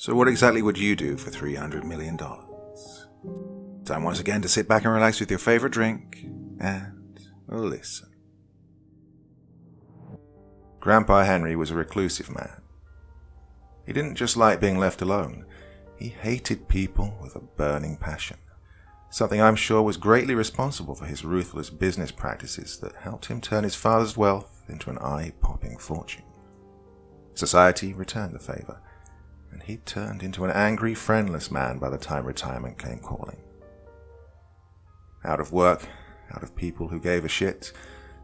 So what exactly would you do for $300 million? Time once again to sit back and relax with your favorite drink and listen. Grandpa Henry was a reclusive man. He didn't just like being left alone. He hated people with a burning passion, something I'm sure was greatly responsible for his ruthless business practices that helped him turn his father's wealth into an eye-popping fortune. Society returned the favor, and he turned into an angry, friendless man by the time retirement came calling. Out of work, out of people who gave a shit,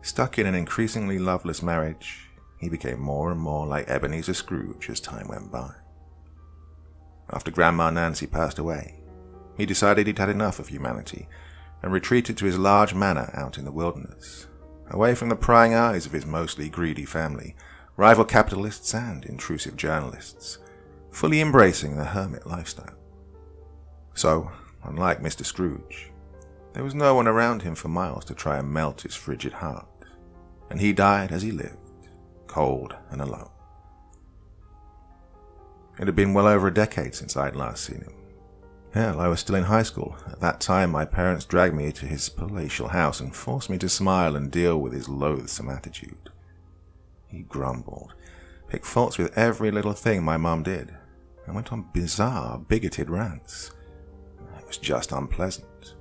stuck in an increasingly loveless marriage, he became more and more like Ebenezer Scrooge as time went by. After Grandma Nancy passed away, he decided he'd had enough of humanity and retreated to his large manor out in the wilderness, away from the prying eyes of his mostly greedy family, rival capitalists and intrusive journalists, fully embracing the hermit lifestyle. So, unlike Mr. Scrooge, there was no one around him for miles to try and melt his frigid heart, and he died as he lived, cold and alone. It had been well over a decade since I'd last seen him. Hell, I was still in high school. At that time, my parents dragged me to his palatial house and forced me to smile and deal with his loathsome attitude. He grumbled, picked faults with every little thing my mum did, and went on bizarre, bigoted rants. It was just unpleasant.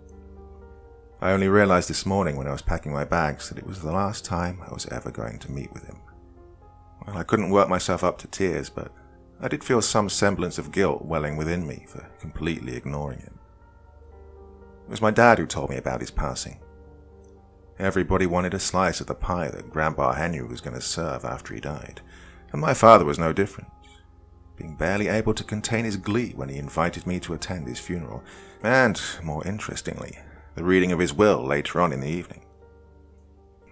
I only realized this morning when I was packing my bags that it was the last time I was ever going to meet with him. Well, I couldn't work myself up to tears, but I did feel some semblance of guilt welling within me for completely ignoring him. It was my dad who told me about his passing. Everybody wanted a slice of the pie that Grandpa Henry was going to serve after he died, and my father was no different, being barely able to contain his glee when he invited me to attend his funeral, and, more interestingly, the reading of his will later on in the evening.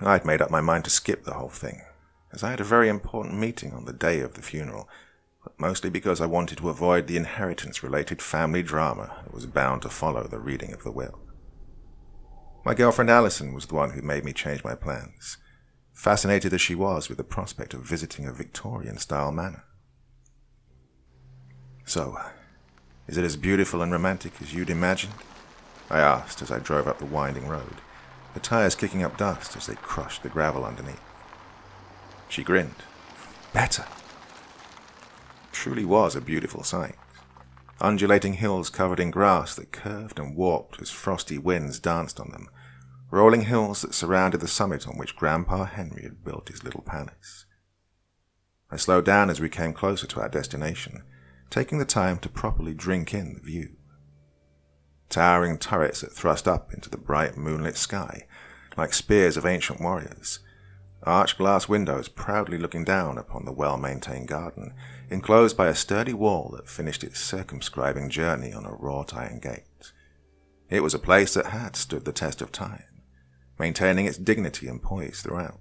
I'd made up my mind to skip the whole thing, as I had a very important meeting on the day of the funeral, but mostly because I wanted to avoid the inheritance-related family drama that was bound to follow the reading of the will. My girlfriend Alison was the one who made me change my plans, fascinated as she was with the prospect of visiting a Victorian-style manor. So, is it as beautiful and romantic as you'd imagined? I asked as I drove up the winding road, the tires kicking up dust as they crushed the gravel underneath. She grinned. Better. It truly was a beautiful sight. Undulating hills covered in grass that curved and warped as frosty winds danced on them, rolling hills that surrounded the summit on which Grandpa Henry had built his little palace. I slowed down as we came closer to our destination, taking the time to properly drink in the view. Towering turrets that thrust up into the bright moonlit sky, like spears of ancient warriors. Arched glass windows proudly looking down upon the well-maintained garden, enclosed by a sturdy wall that finished its circumscribing journey on a wrought iron gate. It was a place that had stood the test of time, maintaining its dignity and poise throughout.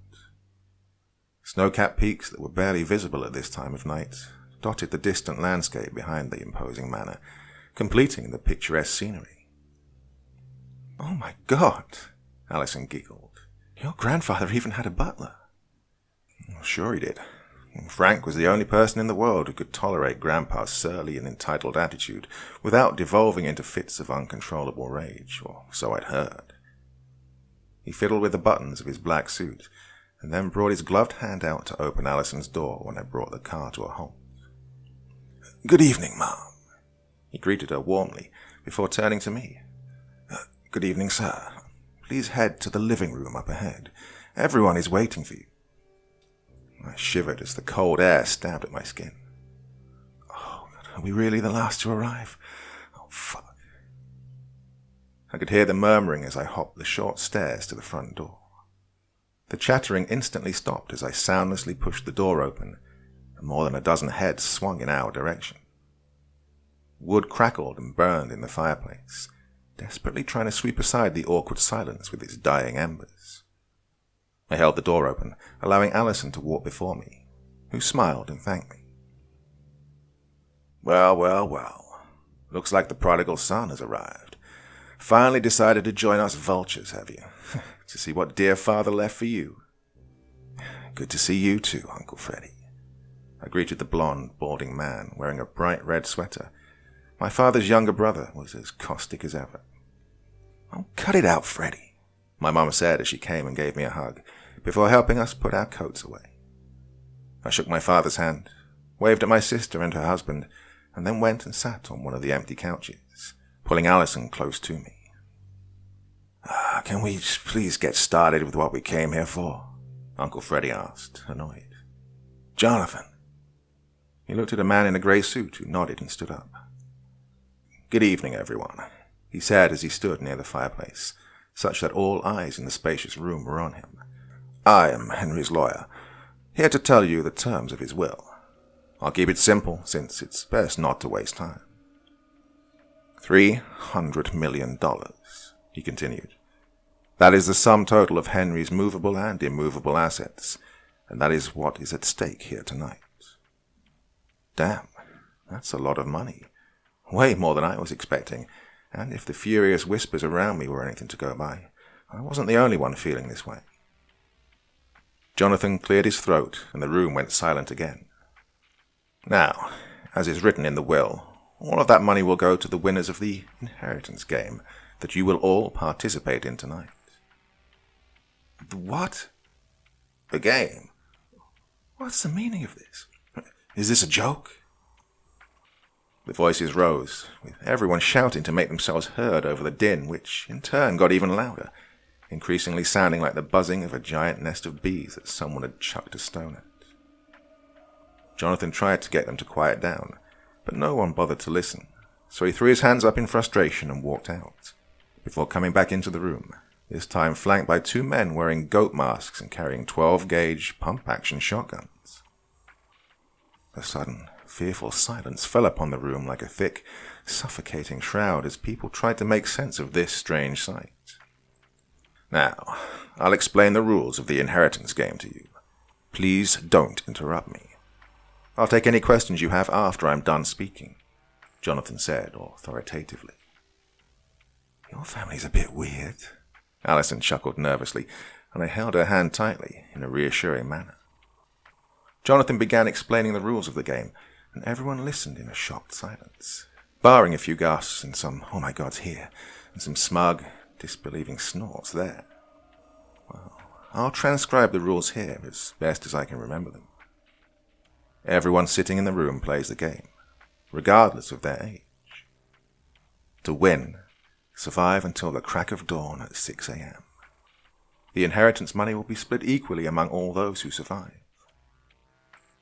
Snow-capped peaks that were barely visible at this time of night dotted the distant landscape behind the imposing manor, completing the picturesque scenery. "Oh my God," Alison giggled. "Your grandfather even had a butler." Sure he did. Frank was the only person in the world who could tolerate Grandpa's surly and entitled attitude without devolving into fits of uncontrollable rage, or so I'd heard. He fiddled with the buttons of his black suit, and then brought his gloved hand out to open Alison's door when I brought the car to a halt. "Good evening, Mom." He greeted her warmly before turning to me. "Good evening, sir. Please head to the living room up ahead. Everyone is waiting for you." I shivered as the cold air stabbed at my skin. Oh, God, are we really the last to arrive? Oh, fuck. I could hear the murmuring as I hopped the short stairs to the front door. The chattering instantly stopped as I soundlessly pushed the door open, and more than a dozen heads swung in our direction. Wood crackled and burned in the fireplace, desperately trying to sweep aside the awkward silence with its dying embers. I held the door open, allowing Alison to walk before me, who smiled and thanked me. "Well, well, well. Looks like the prodigal son has arrived. Finally decided to join us vultures, have you? To see what dear father left for you." "Good to see you too, Uncle Freddy." I greeted the blonde, balding man wearing a bright red sweater. My father's younger brother was as caustic as ever. "Oh, cut it out, Freddie," my mum said as she came and gave me a hug, before helping us put our coats away. I shook my father's hand, waved at my sister and her husband, and then went and sat on one of the empty couches, pulling Allison close to me. "Can we please get started with what we came here for?" Uncle Freddie asked, annoyed. "Jonathan." He looked at a man in a grey suit who nodded and stood up. "Good evening, everyone," he said as he stood near the fireplace, such that all eyes in the spacious room were on him. "I am Henry's lawyer, here to tell you the terms of his will. I'll keep it simple, since it's best not to waste time. $300 million, he continued. That is the sum total of Henry's movable and immovable assets, and that is what is at stake here tonight. Damn, that's a lot of money. Way more than I was expecting, and if the furious whispers around me were anything to go by, I wasn't the only one feeling this way. Jonathan cleared his throat, and the room went silent again. Now, as is written in the will, all of that money will go to the winners of the inheritance game that you will all participate in tonight. The what? The game? What's the meaning of this? Is this a joke? The voices rose, with everyone shouting to make themselves heard over the din, which in turn got even louder, increasingly sounding like the buzzing of a giant nest of bees that someone had chucked a stone at. Jonathan tried to get them to quiet down, but no one bothered to listen, so he threw his hands up in frustration and walked out, before coming back into the room, this time flanked by two men wearing goat masks and carrying 12-gauge pump-action shotguns. A sudden, fearful silence fell upon the room like a thick, suffocating shroud as people tried to make sense of this strange sight. Now, I'll explain the rules of the inheritance game to you. Please don't interrupt me. I'll take any questions you have after I'm done speaking, Jonathan said authoritatively. Your family's a bit weird, Allison chuckled nervously, and I held her hand tightly in a reassuring manner. Jonathan began explaining the rules of the game, and everyone listened in a shocked silence, barring a few gasps and some "oh my gods" here, and some smug, disbelieving snorts there. Well, I'll transcribe the rules here as best as I can remember them. Everyone sitting in the room plays the game, regardless of their age. To win, survive until the crack of dawn at 6 a.m. The inheritance money will be split equally among all those who survive.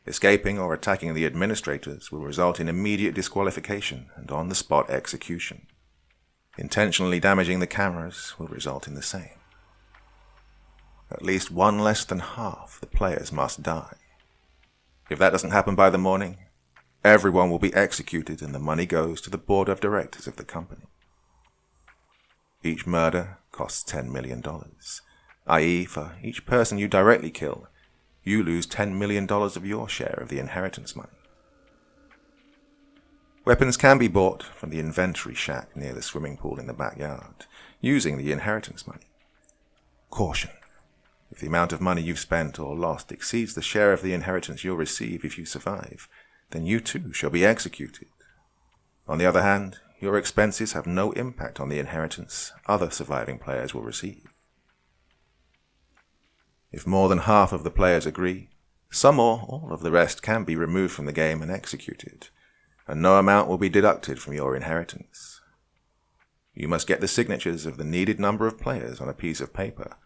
Escaping or attacking the administrators will result in immediate disqualification and on-the-spot execution. Intentionally damaging the cameras will result in the same. At least one less than half the players must die. If that doesn't happen by the morning, everyone will be executed and the money goes to the board of directors of the company. Each murder costs $10 million, i.e., for each person you directly kill, you lose $10 million of your share of the inheritance money. Weapons can be bought from the inventory shack near the swimming pool in the backyard, using the inheritance money. Caution. If the amount of money you've spent or lost exceeds the share of the inheritance you'll receive if you survive, then you too shall be executed. On the other hand, your expenses have no impact on the inheritance other surviving players will receive. If more than half of the players agree, some or all of the rest can be removed from the game and executed, and no amount will be deducted from your inheritance. You must get the signatures of the needed number of players on a piece of paper,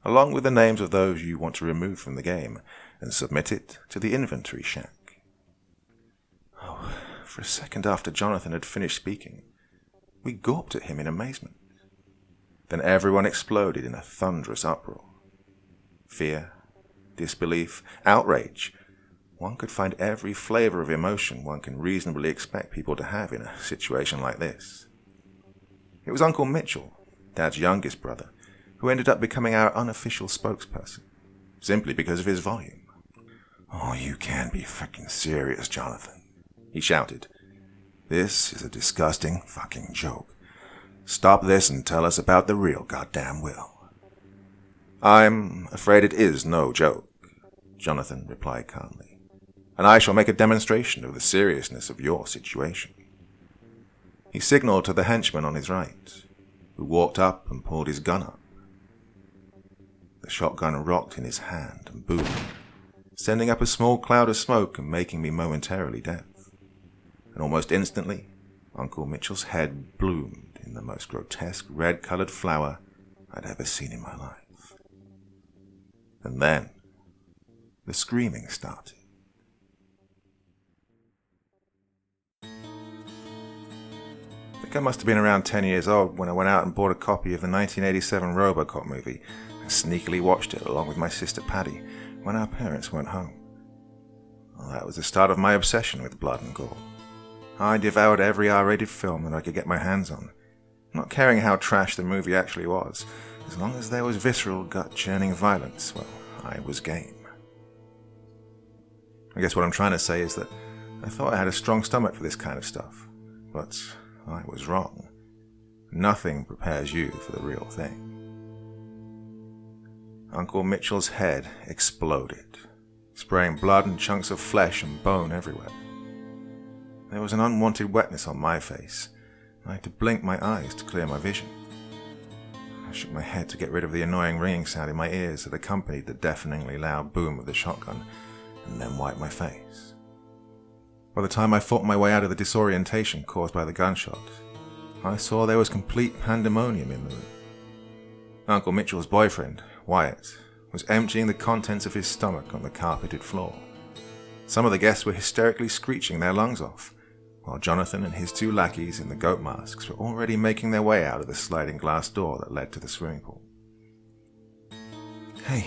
along with the names of those you want to remove from the game, and submit it to the inventory shack. Oh, for a second after Jonathan had finished speaking, we gawped at him in amazement. Then everyone exploded in a thunderous uproar. Fear, disbelief, outrage. One could find every flavor of emotion one can reasonably expect people to have in a situation like this. It was Uncle Mitchell, Dad's youngest brother, who ended up becoming our unofficial spokesperson, simply because of his volume. Oh, you can't be fucking serious, Jonathan, he shouted. This is a disgusting fucking joke. Stop this and tell us about the real goddamn will. I'm afraid it is no joke, Jonathan replied calmly. and I shall make a demonstration of the seriousness of your situation." He signalled to the henchman on his right, who walked up and pulled his gun up. The shotgun rocked in his hand and boomed, sending up a small cloud of smoke and making me momentarily deaf. And almost instantly, Uncle Mitchell's head bloomed in the most grotesque red-coloured flower I'd ever seen in my life. And then, the screaming started. I think I must have been around 10 years old when I went out and bought a copy of the 1987 RoboCop movie and sneakily watched it along with my sister Paddy when our parents weren't home. Well, that was the start of my obsession with blood and gore. I devoured every R-rated film that I could get my hands on, not caring how trash the movie actually was. As long as there was visceral, gut-churning violence, well, I was game. I guess what I'm trying to say is that I thought I had a strong stomach for this kind of stuff, but I was wrong. Nothing prepares you for the real thing. Uncle Mitchell's head exploded, spraying blood and chunks of flesh and bone everywhere. There was an unwanted wetness on my face. I had to blink my eyes to clear my vision. I shook my head to get rid of the annoying ringing sound in my ears that accompanied the deafeningly loud boom of the shotgun, and then wiped my face. By the time I fought my way out of the disorientation caused by the gunshot, I saw there was complete pandemonium in the room. Uncle Mitchell's boyfriend, Wyatt, was emptying the contents of his stomach on the carpeted floor. Some of the guests were hysterically screeching their lungs off, while Jonathan and his two lackeys in the goat masks were already making their way out of the sliding glass door that led to the swimming pool. Hey,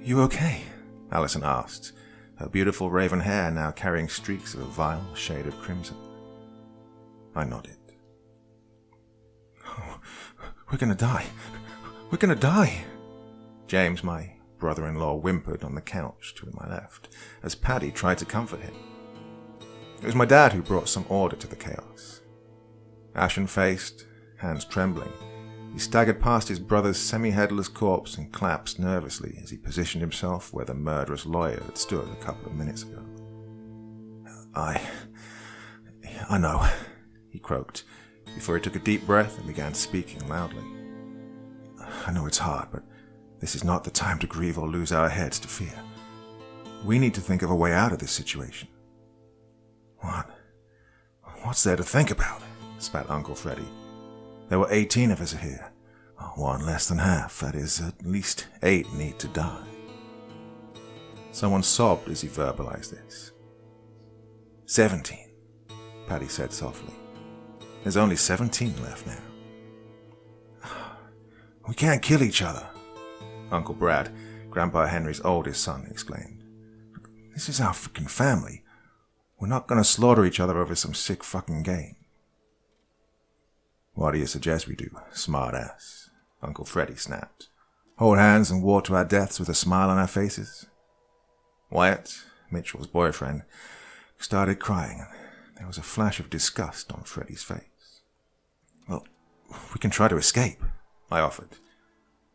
you okay?" Alison asked, her beautiful raven hair now carrying streaks of a vile shade of crimson. I nodded. "Oh, we're gonna die. We're gonna die!" James, my brother-in-law, whimpered on the couch to my left, as Paddy tried to comfort him. It was my dad who brought some order to the chaos. Ashen-faced, hands trembling, he staggered past his brother's semi-headless corpse and collapsed nervously as he positioned himself where the murderous lawyer had stood a couple of minutes ago. I know," he croaked, before he took a deep breath and began speaking loudly. "I know it's hard, but this is not the time to grieve or lose our heads to fear. We need to think of a way out of this situation." What's there to think about?" spat Uncle Freddy. "There were 18 of us here. One less than half. That is, at least 8 need to die." Someone sobbed as he verbalized this. 17, Paddy said softly. "There's only 17 left now." "We can't kill each other," Uncle Brad, Grandpa Henry's oldest son, exclaimed. "This is our frickin' family. We're not gonna slaughter each other over some sick fucking game." "What do you suggest we do, smart-ass?" Uncle Freddy snapped. "Hold hands and walk to our deaths with a smile on our faces?" Wyatt, Mitchell's boyfriend, started crying, and there was a flash of disgust on Freddy's face. "Well, we can try to escape," I offered.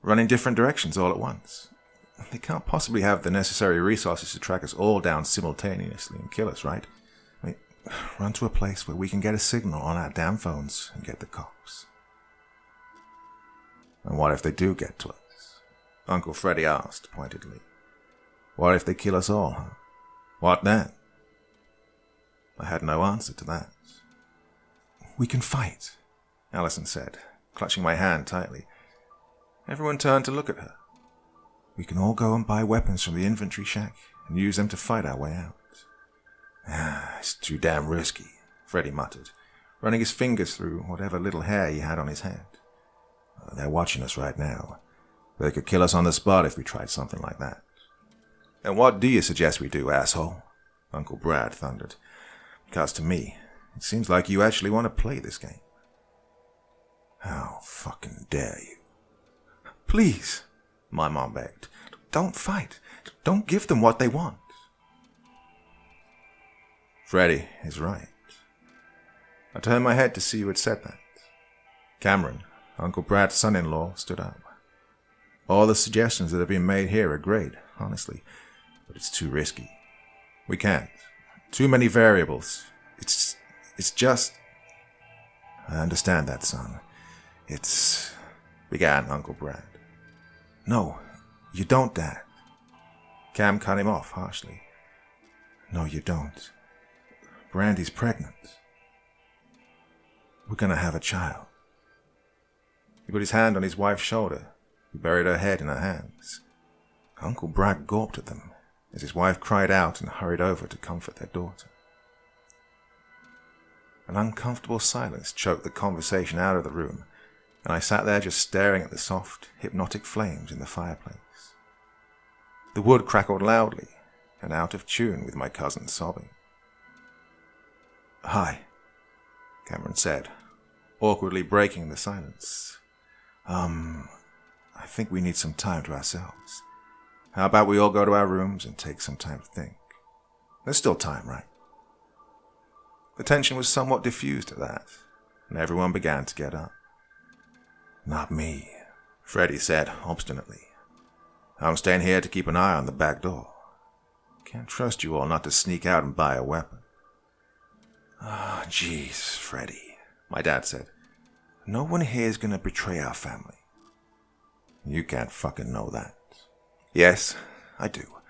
"Run in different directions all at once. They can't possibly have the necessary resources to track us all down simultaneously and kill us, right? Run to a place where we can get a signal on our damn phones and get the cops." "And what if they do get to us?" Uncle Freddy asked pointedly. "What if they kill us all, huh? What then?" I had no answer to that. "We can fight," Alison said, clutching my hand tightly. Everyone turned to look at her. "We can all go and buy weapons from the inventory shack and use them to fight our way out." "It's too damn risky," Freddy muttered, running his fingers through whatever little hair he had on his head. "They're watching us right now. They could kill us on the spot if we tried something like that." "And what do you suggest we do, asshole?" Uncle Brad thundered. "Because to me, it seems like you actually want to play this game." "How fucking dare you?" "Please," my mom begged. "Don't fight. Don't give them what they want." Freddy is right. I turned my head to see who had said that. Cameron, Uncle Brad's son-in-law, stood up. "All the suggestions that have been made here are great, honestly, but it's too risky. We can't. Too many variables. It's just... I understand that, son. It's... began Uncle Brad. No, you don't, Dad. Cam cut him off harshly. No, you don't. Brandy's pregnant. We're gonna have a child. He put his hand on his wife's shoulder. He buried her head in her hands. Uncle Brad gawped at them as his wife cried out and hurried over to comfort their daughter. An uncomfortable silence choked the conversation out of the room, and I sat there just staring at the soft, hypnotic flames in the fireplace. The wood crackled loudly and out of tune with my cousin sobbing. "Hi," Cameron said, awkwardly breaking the silence. I think we need some time to ourselves. How about we all go to our rooms and take some time to think? There's still time, right?" The tension was somewhat diffused at that, and everyone began to get up. "Not me," Freddie said obstinately. "I'm staying here to keep an eye on the back door. Can't trust you all not to sneak out and buy a weapon." "Ah, jeez, Freddie," my dad said. "No one here is going to betray our family." "You can't fucking know that." "Yes, I do.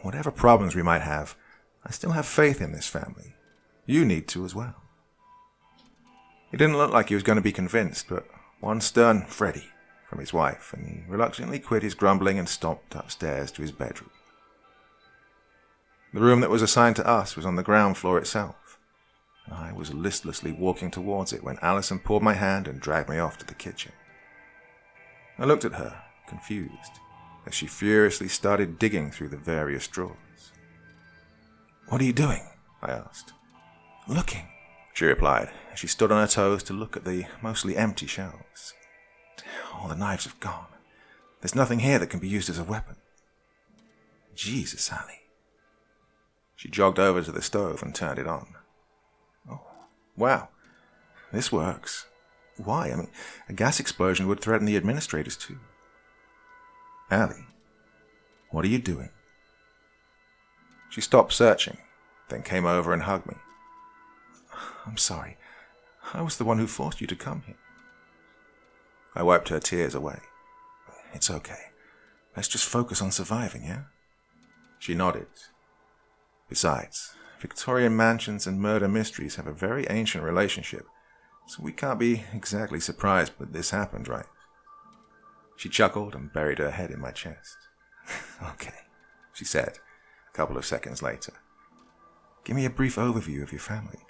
Whatever problems we might have, I still have faith in this family. You need to as well." He didn't look like he was going to be convinced, but one stern "Freddie" from his wife, and he reluctantly quit his grumbling and stomped upstairs to his bedroom. The room that was assigned to us was on the ground floor itself, and I was listlessly walking towards it when Allison pulled my hand and dragged me off to the kitchen. I looked at her, confused, as she furiously started digging through the various drawers. "What are you doing?" I asked. "Looking," she replied, as she stood on her toes to look at the mostly empty shelves. "All the knives have gone. There's nothing here that can be used as a weapon." "Jesus, Allie." She jogged over to the stove and turned it on. "Oh, wow. This works. Why? I mean, a gas explosion would threaten the administrators too." "Allie, what are you doing?" She stopped searching, then came over and hugged me. "I'm sorry. I was the one who forced you to come here." I wiped her tears away. "It's okay. Let's just focus on surviving, yeah?" She nodded. "Besides, Victorian mansions and murder mysteries have a very ancient relationship, so we can't be exactly surprised that this happened, right?" She chuckled and buried her head in my chest. "Okay," she said, a couple of seconds later. "Give me a brief overview of your family.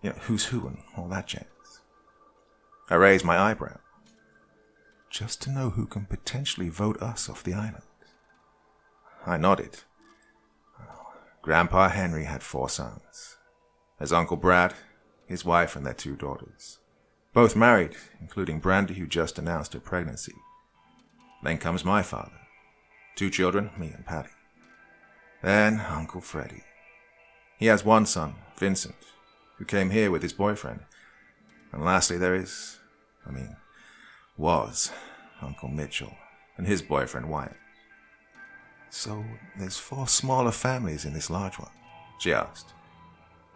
You know, who's who and all that jazz." I raised my eyebrow. "Just to know who can potentially vote us off the island." I nodded. Grandpa Henry had 4 sons. There's Uncle Brad, his wife, and their 2 daughters. Both married, including Brandy, who just announced her pregnancy. Then comes my father. 2 children, me and Patty. Then Uncle Freddie. He has 1 son, Vincent, who came here with his boyfriend. And lastly was Uncle Mitchell and his boyfriend Wyatt. "So there's 4 smaller families in this large one?" she asked.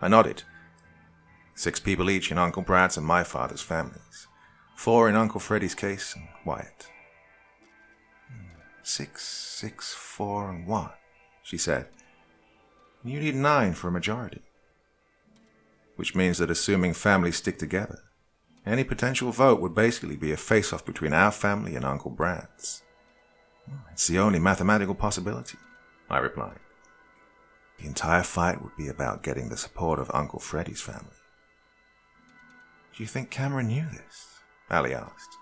I nodded. 6 people each in Uncle Brad's and my father's families. 4 in Uncle Freddie's case and Wyatt. 6, 4, and 1, she said. "You need 9 for a majority." Which means that assuming families stick together, any potential vote would basically be a face-off between our family and Uncle Brad's. "It's the only mathematical possibility," I replied. "The entire fight would be about getting the support of Uncle Freddie's family." "Do you think Cameron knew this?" Allie asked.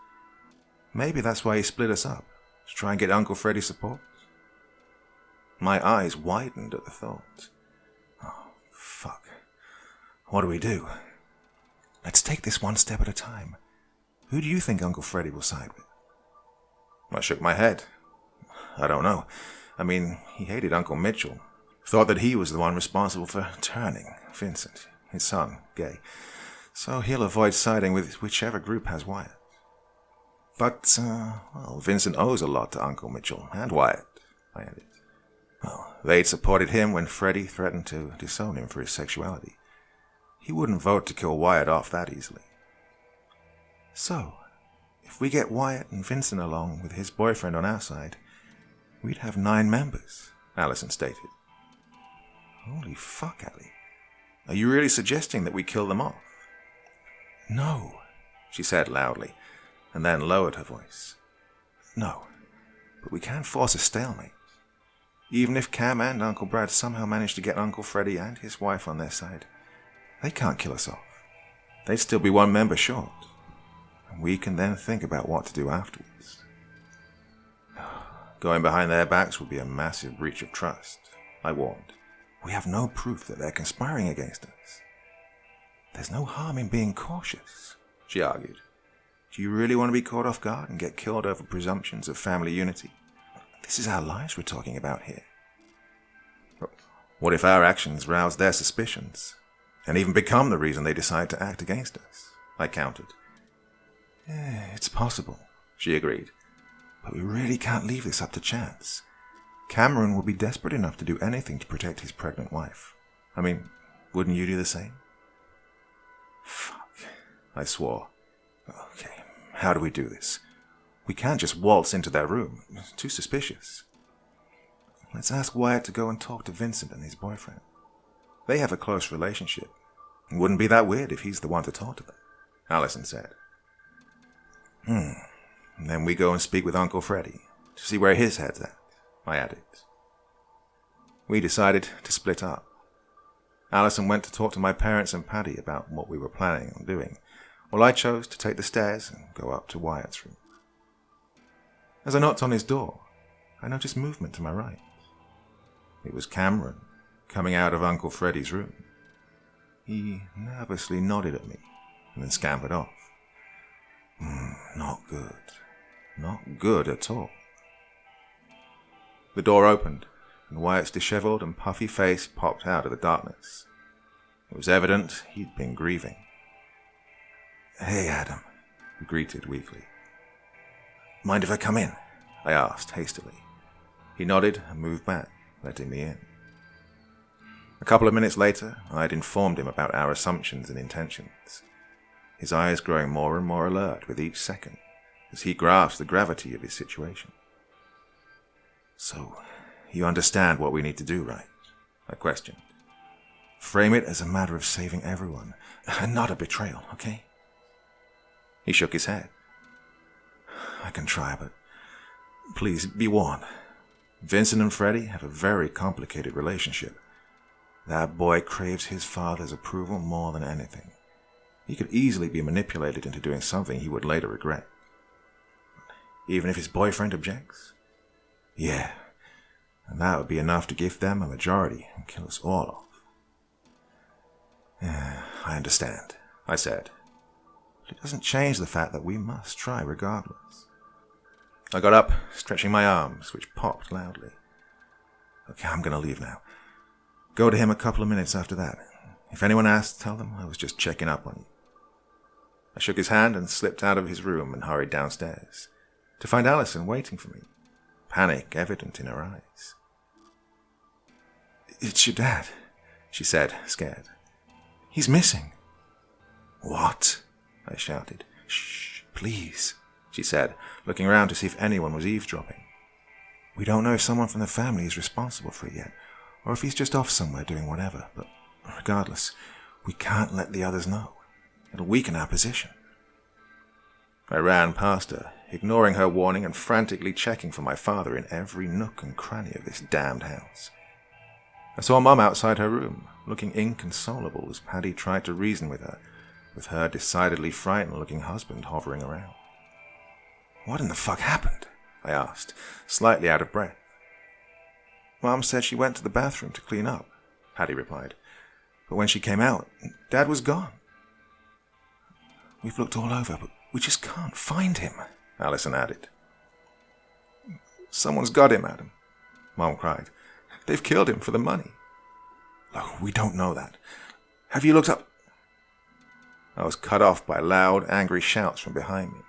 "Maybe that's why he split us up, to try and get Uncle Freddie's support." My eyes widened at the thought. "Oh, fuck. What do we do?" "Let's take this one step at a time. Who do you think Uncle Freddie will side with?" I shook my head. "I don't know. I mean, he hated Uncle Mitchell. Thought that he was the one responsible for turning Vincent, his son, gay. So he'll avoid siding with whichever group has Wyatt. But, Vincent owes a lot to Uncle Mitchell and Wyatt," I added. Well, they'd supported him when Freddie threatened to disown him for his sexuality. He wouldn't vote to kill Wyatt off that easily. So, if we get Wyatt and Vincent along with his boyfriend on our side, we'd have 9 members, Allison stated. Holy fuck, Allie. Are you really suggesting that we kill them off? No, she said loudly, and then lowered her voice. No, but we can't force a stalemate. Even if Cam and Uncle Brad somehow manage to get Uncle Freddie and his wife on their side, they can't kill us off. They'd still be 1 member short, and we can then think about what to do afterwards. Going behind their backs would be a massive breach of trust, I warned. We have no proof that they're conspiring against us. There's no harm in being cautious, she argued. Do you really want to be caught off guard and get killed over presumptions of family unity? This is our lives we're talking about here. What if our actions rouse their suspicions, and even become the reason they decide to act against us? I countered. It's possible, she agreed. But we really can't leave this up to chance. Cameron will be desperate enough to do anything to protect his pregnant wife. I mean, wouldn't you do the same? Fuck, I swore. Okay, how do we do this? We can't just waltz into their room. It's too suspicious. Let's ask Wyatt to go and talk to Vincent and his boyfriend. They have a close relationship. It wouldn't be that weird if he's the one to talk to them, Allison said. And then we go and speak with Uncle Freddie to see where his head's at, I added. We decided to split up. Allison went to talk to my parents and Paddy about what we were planning on doing, while I chose to take the stairs and go up to Wyatt's room. As I knocked on his door, I noticed movement to my right. It was Cameron, coming out of Uncle Freddie's room. He nervously nodded at me and then scampered off. Not good. Not good at all. The door opened, and Wyatt's disheveled and puffy face popped out of the darkness. It was evident he'd been grieving. Hey, Adam, he greeted weakly. Mind if I come in? I asked hastily. He nodded and moved back, letting me in. A couple of minutes later, I had informed him about our assumptions and intentions, his eyes growing more and more alert with each second as he grasped the gravity of his situation. So, you understand what we need to do, right? I questioned. Frame it as a matter of saving everyone, and not a betrayal, okay? He shook his head. I can try, but please be warned. Vincent and Freddie have a very complicated relationship. That boy craves his father's approval more than anything. He could easily be manipulated into doing something he would later regret. Even if his boyfriend objects? Yeah, and that would be enough to give them a majority and kill us all off. I understand, I said. But it doesn't change the fact that we must try regardless. I got up, stretching my arms, which popped loudly. Okay, I'm going to leave now. Go to him a couple of minutes after that. If anyone asks, tell them I was just checking up on you. I shook his hand and slipped out of his room and hurried downstairs, to find Allison waiting for me, panic evident in her eyes. It's your dad, she said, scared. He's missing. What? I shouted. Shh, please, she said, looking around to see if anyone was eavesdropping. We don't know if someone from the family is responsible for it yet, or if he's just off somewhere doing whatever, but regardless, we can't let the others know. It'll weaken our position. I ran past her, ignoring her warning and frantically checking for my father in every nook and cranny of this damned house. I saw Mum outside her room, looking inconsolable as Paddy tried to reason with her decidedly frightened-looking husband hovering around. What in the fuck happened? I asked, slightly out of breath. Mum said she went to the bathroom to clean up, Paddy replied. But when she came out, Dad was gone. We've looked all over, but we just can't find him, Allison added. Someone's got him, Adam, Mum cried. They've killed him for the money. Look, we don't know that. Have you looked up? I was cut off by loud, angry shouts from behind me.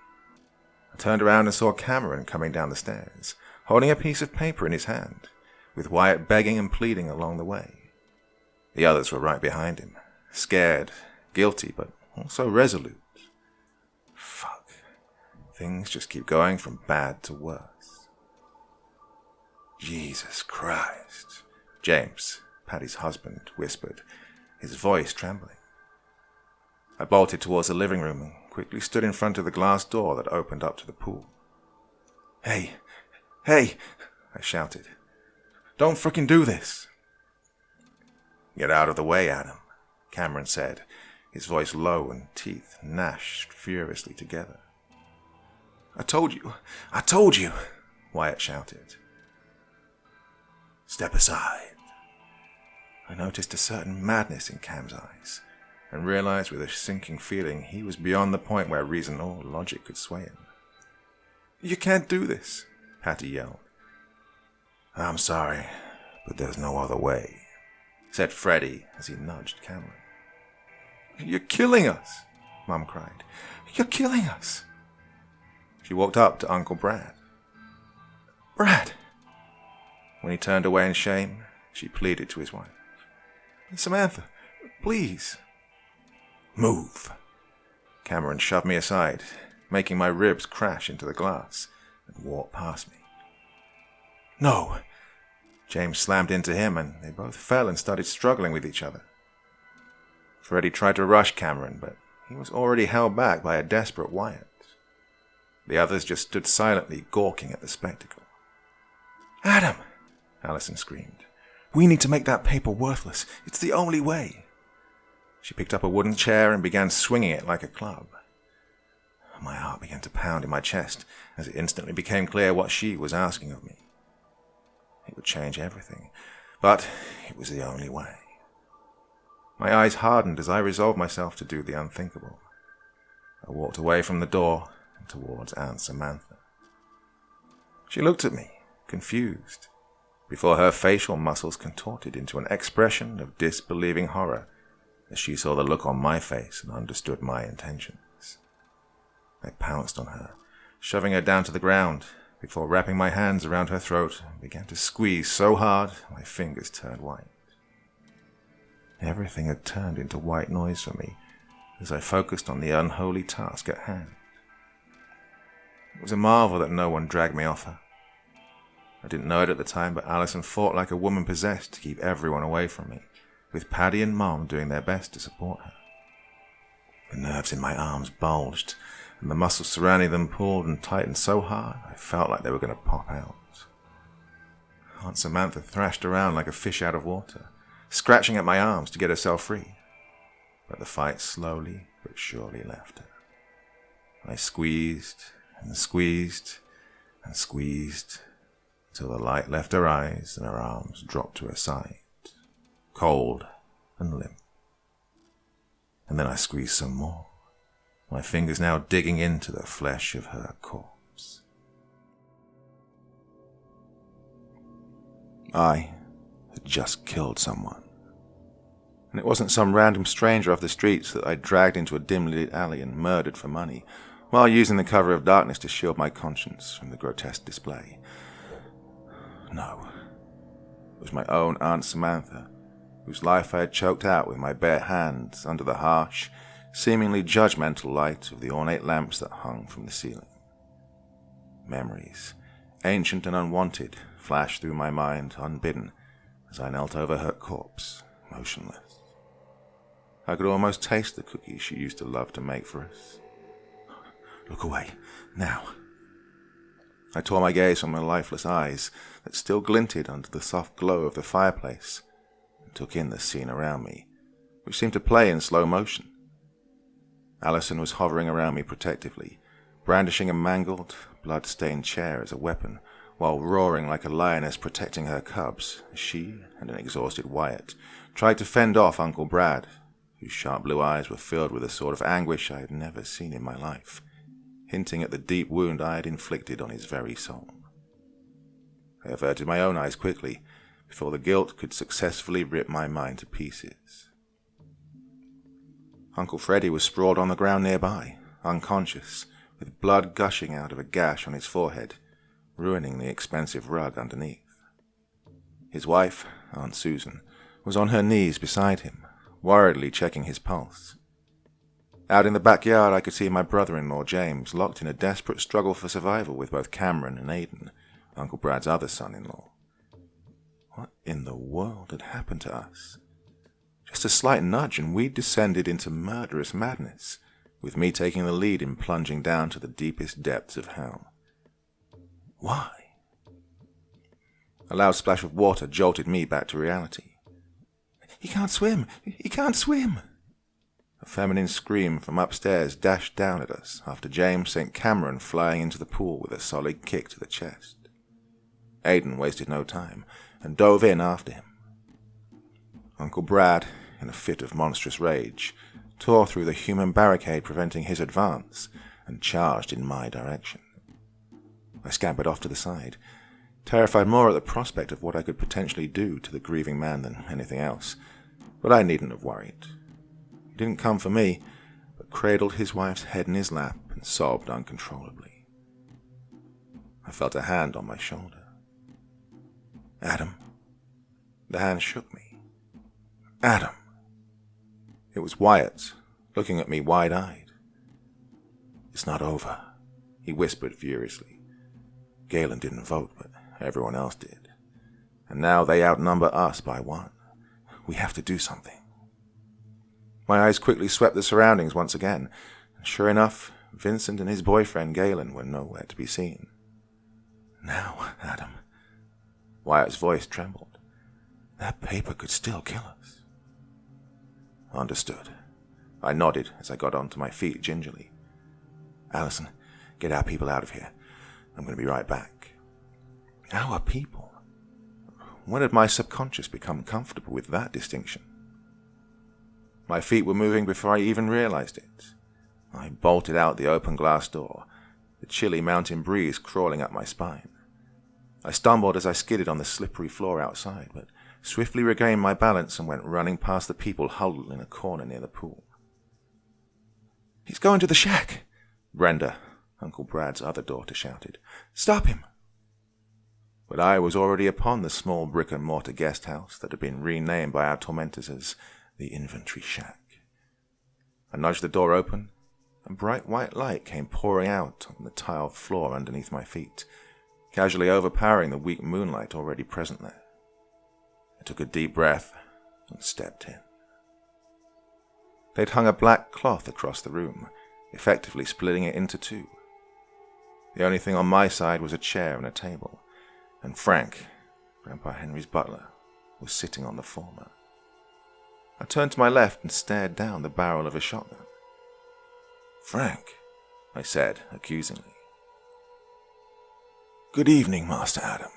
I turned around and saw Cameron coming down the stairs, holding a piece of paper in his hand, with Wyatt begging and pleading along the way. The others were right behind him, scared, guilty, but also resolute. Fuck. Things just keep going from bad to worse. Jesus Christ, James, Paddy's husband, whispered, his voice trembling. I bolted towards the living room and quickly stood in front of the glass door that opened up to the pool. Hey, I shouted. Don't frickin' do this. Get out of the way, Adam, Cameron said, his voice low and teeth gnashed furiously together. I told you, Wyatt shouted. Step aside. I noticed a certain madness in Cam's eyes and realized with a sinking feeling he was beyond the point where reason or logic could sway him. You can't do this, Patty yelled. I'm sorry, but there's no other way, said Freddie as he nudged Cameron. You're killing us, Mum cried. You're killing us. She walked up to Uncle Brad. Brad! When he turned away in shame, she pleaded to his wife. Samantha, please. Move. Cameron shoved me aside, making my ribs crash into the glass, and walked past me. No. James slammed into him, and they both fell and started struggling with each other. Freddie tried to rush Cameron, but he was already held back by a desperate Wyatt. The others just stood silently gawking at the spectacle. Adam! Allison screamed. We need to make that paper worthless. It's the only way. She picked up a wooden chair and began swinging it like a club. My heart began to pound in my chest as it instantly became clear what she was asking of me. It would change everything, but it was the only way. My eyes hardened as I resolved myself to do the unthinkable. I walked away from the door and towards Aunt Samantha. She looked at me, confused, before her facial muscles contorted into an expression of disbelieving horror as she saw the look on my face and understood my intentions. I pounced on her, shoving her down to the ground, before wrapping my hands around her throat and began to squeeze so hard my fingers turned white. Everything had turned into white noise for me as I focused on the unholy task at hand. It was a marvel that no one dragged me off her. I didn't know it at the time, but Allison fought like a woman possessed to keep everyone away from me, with Paddy and Mom doing their best to support her. The nerves in my arms bulged, and the muscles surrounding them pulled and tightened so hard I felt like they were going to pop out. Aunt Samantha thrashed around like a fish out of water, scratching at my arms to get herself free, but the fight slowly but surely left her. I squeezed and squeezed and squeezed till the light left her eyes and her arms dropped to her side, cold and limp. And then I squeezed some more, my fingers now digging into the flesh of her corpse. I had just killed someone. And it wasn't some random stranger off the streets that I dragged into a dim-lit alley and murdered for money, while using the cover of darkness to shield my conscience from the grotesque display. No, it was my own Aunt Samantha, whose life I had choked out with my bare hands under the harsh, seemingly judgmental light of the ornate lamps that hung from the ceiling. Memories, ancient and unwanted, flashed through my mind unbidden as I knelt over her corpse, motionless. I could almost taste the cookies she used to love to make for us. Look away, now. I tore my gaze from her lifeless eyes that still glinted under the soft glow of the fireplace and took in the scene around me, which seemed to play in slow motion. Allison was hovering around me protectively, brandishing a mangled, blood-stained chair as a weapon, while roaring like a lioness protecting her cubs as she and an exhausted Wyatt tried to fend off Uncle Brad, whose sharp blue eyes were filled with a sort of anguish I had never seen in my life, hinting at the deep wound I had inflicted on his very soul. I averted my own eyes quickly, before the guilt could successfully rip my mind to pieces. Uncle Freddie was sprawled on the ground nearby, unconscious, with blood gushing out of a gash on his forehead, ruining the expensive rug underneath. His wife, Aunt Susan, was on her knees beside him, worriedly checking his pulse. Out in the backyard, I could see my brother-in-law, James, locked in a desperate struggle for survival with both Cameron and Aidan, Uncle Brad's other son-in-law. What in the world had happened to us? Just a slight nudge and we'd descended into murderous madness, with me taking the lead in plunging down to the deepest depths of hell. Why? A loud splash of water jolted me back to reality. "He can't swim! He can't swim!" A feminine scream from upstairs dashed down at us after James sent Cameron flying into the pool with a solid kick to the chest. Aidan wasted no time and dove in after him. Uncle Brad, in a fit of monstrous rage, tore through the human barricade preventing his advance and charged in my direction. I scampered off to the side, terrified more at the prospect of what I could potentially do to the grieving man than anything else, but I needn't have worried. He didn't come for me, but cradled his wife's head in his lap and sobbed uncontrollably. I felt a hand on my shoulder. "Adam." The hand shook me. "Adam." It was Wyatt, looking at me wide-eyed. "It's not over," he whispered furiously. "Galen didn't vote, but everyone else did. And now they outnumber us by 1. We have to do something." My eyes quickly swept the surroundings once again, and sure enough, Vincent and his boyfriend Galen were nowhere to be seen. "Now, Adam." Wyatt's voice trembled. "That paper could still kill us." "Understood." I nodded as I got onto my feet gingerly. "Allison, get our people out of here. I'm going to be right back." Our people? When had my subconscious become comfortable with that distinction? My feet were moving before I even realized it. I bolted out the open glass door, the chilly mountain breeze crawling up my spine. I stumbled as I skidded on the slippery floor outside, but swiftly regained my balance and went running past the people huddled in a corner near the pool. "He's going to the shack!" Brenda, Uncle Brad's other daughter, shouted. "Stop him!" But I was already upon the small brick-and-mortar guest house that had been renamed by our tormentors as the Inventory Shack. I nudged the door open. A bright white light came pouring out on the tiled floor underneath my feet, casually overpowering the weak moonlight already present there. I took a deep breath and stepped in. They'd hung a black cloth across the room, effectively splitting it into 2. The only thing on my side was a chair and a table, and Frank, Grandpa Henry's butler, was sitting on the former. I turned to my left and stared down the barrel of a shotgun. "Frank," I said accusingly. "Good evening, Master Adam,"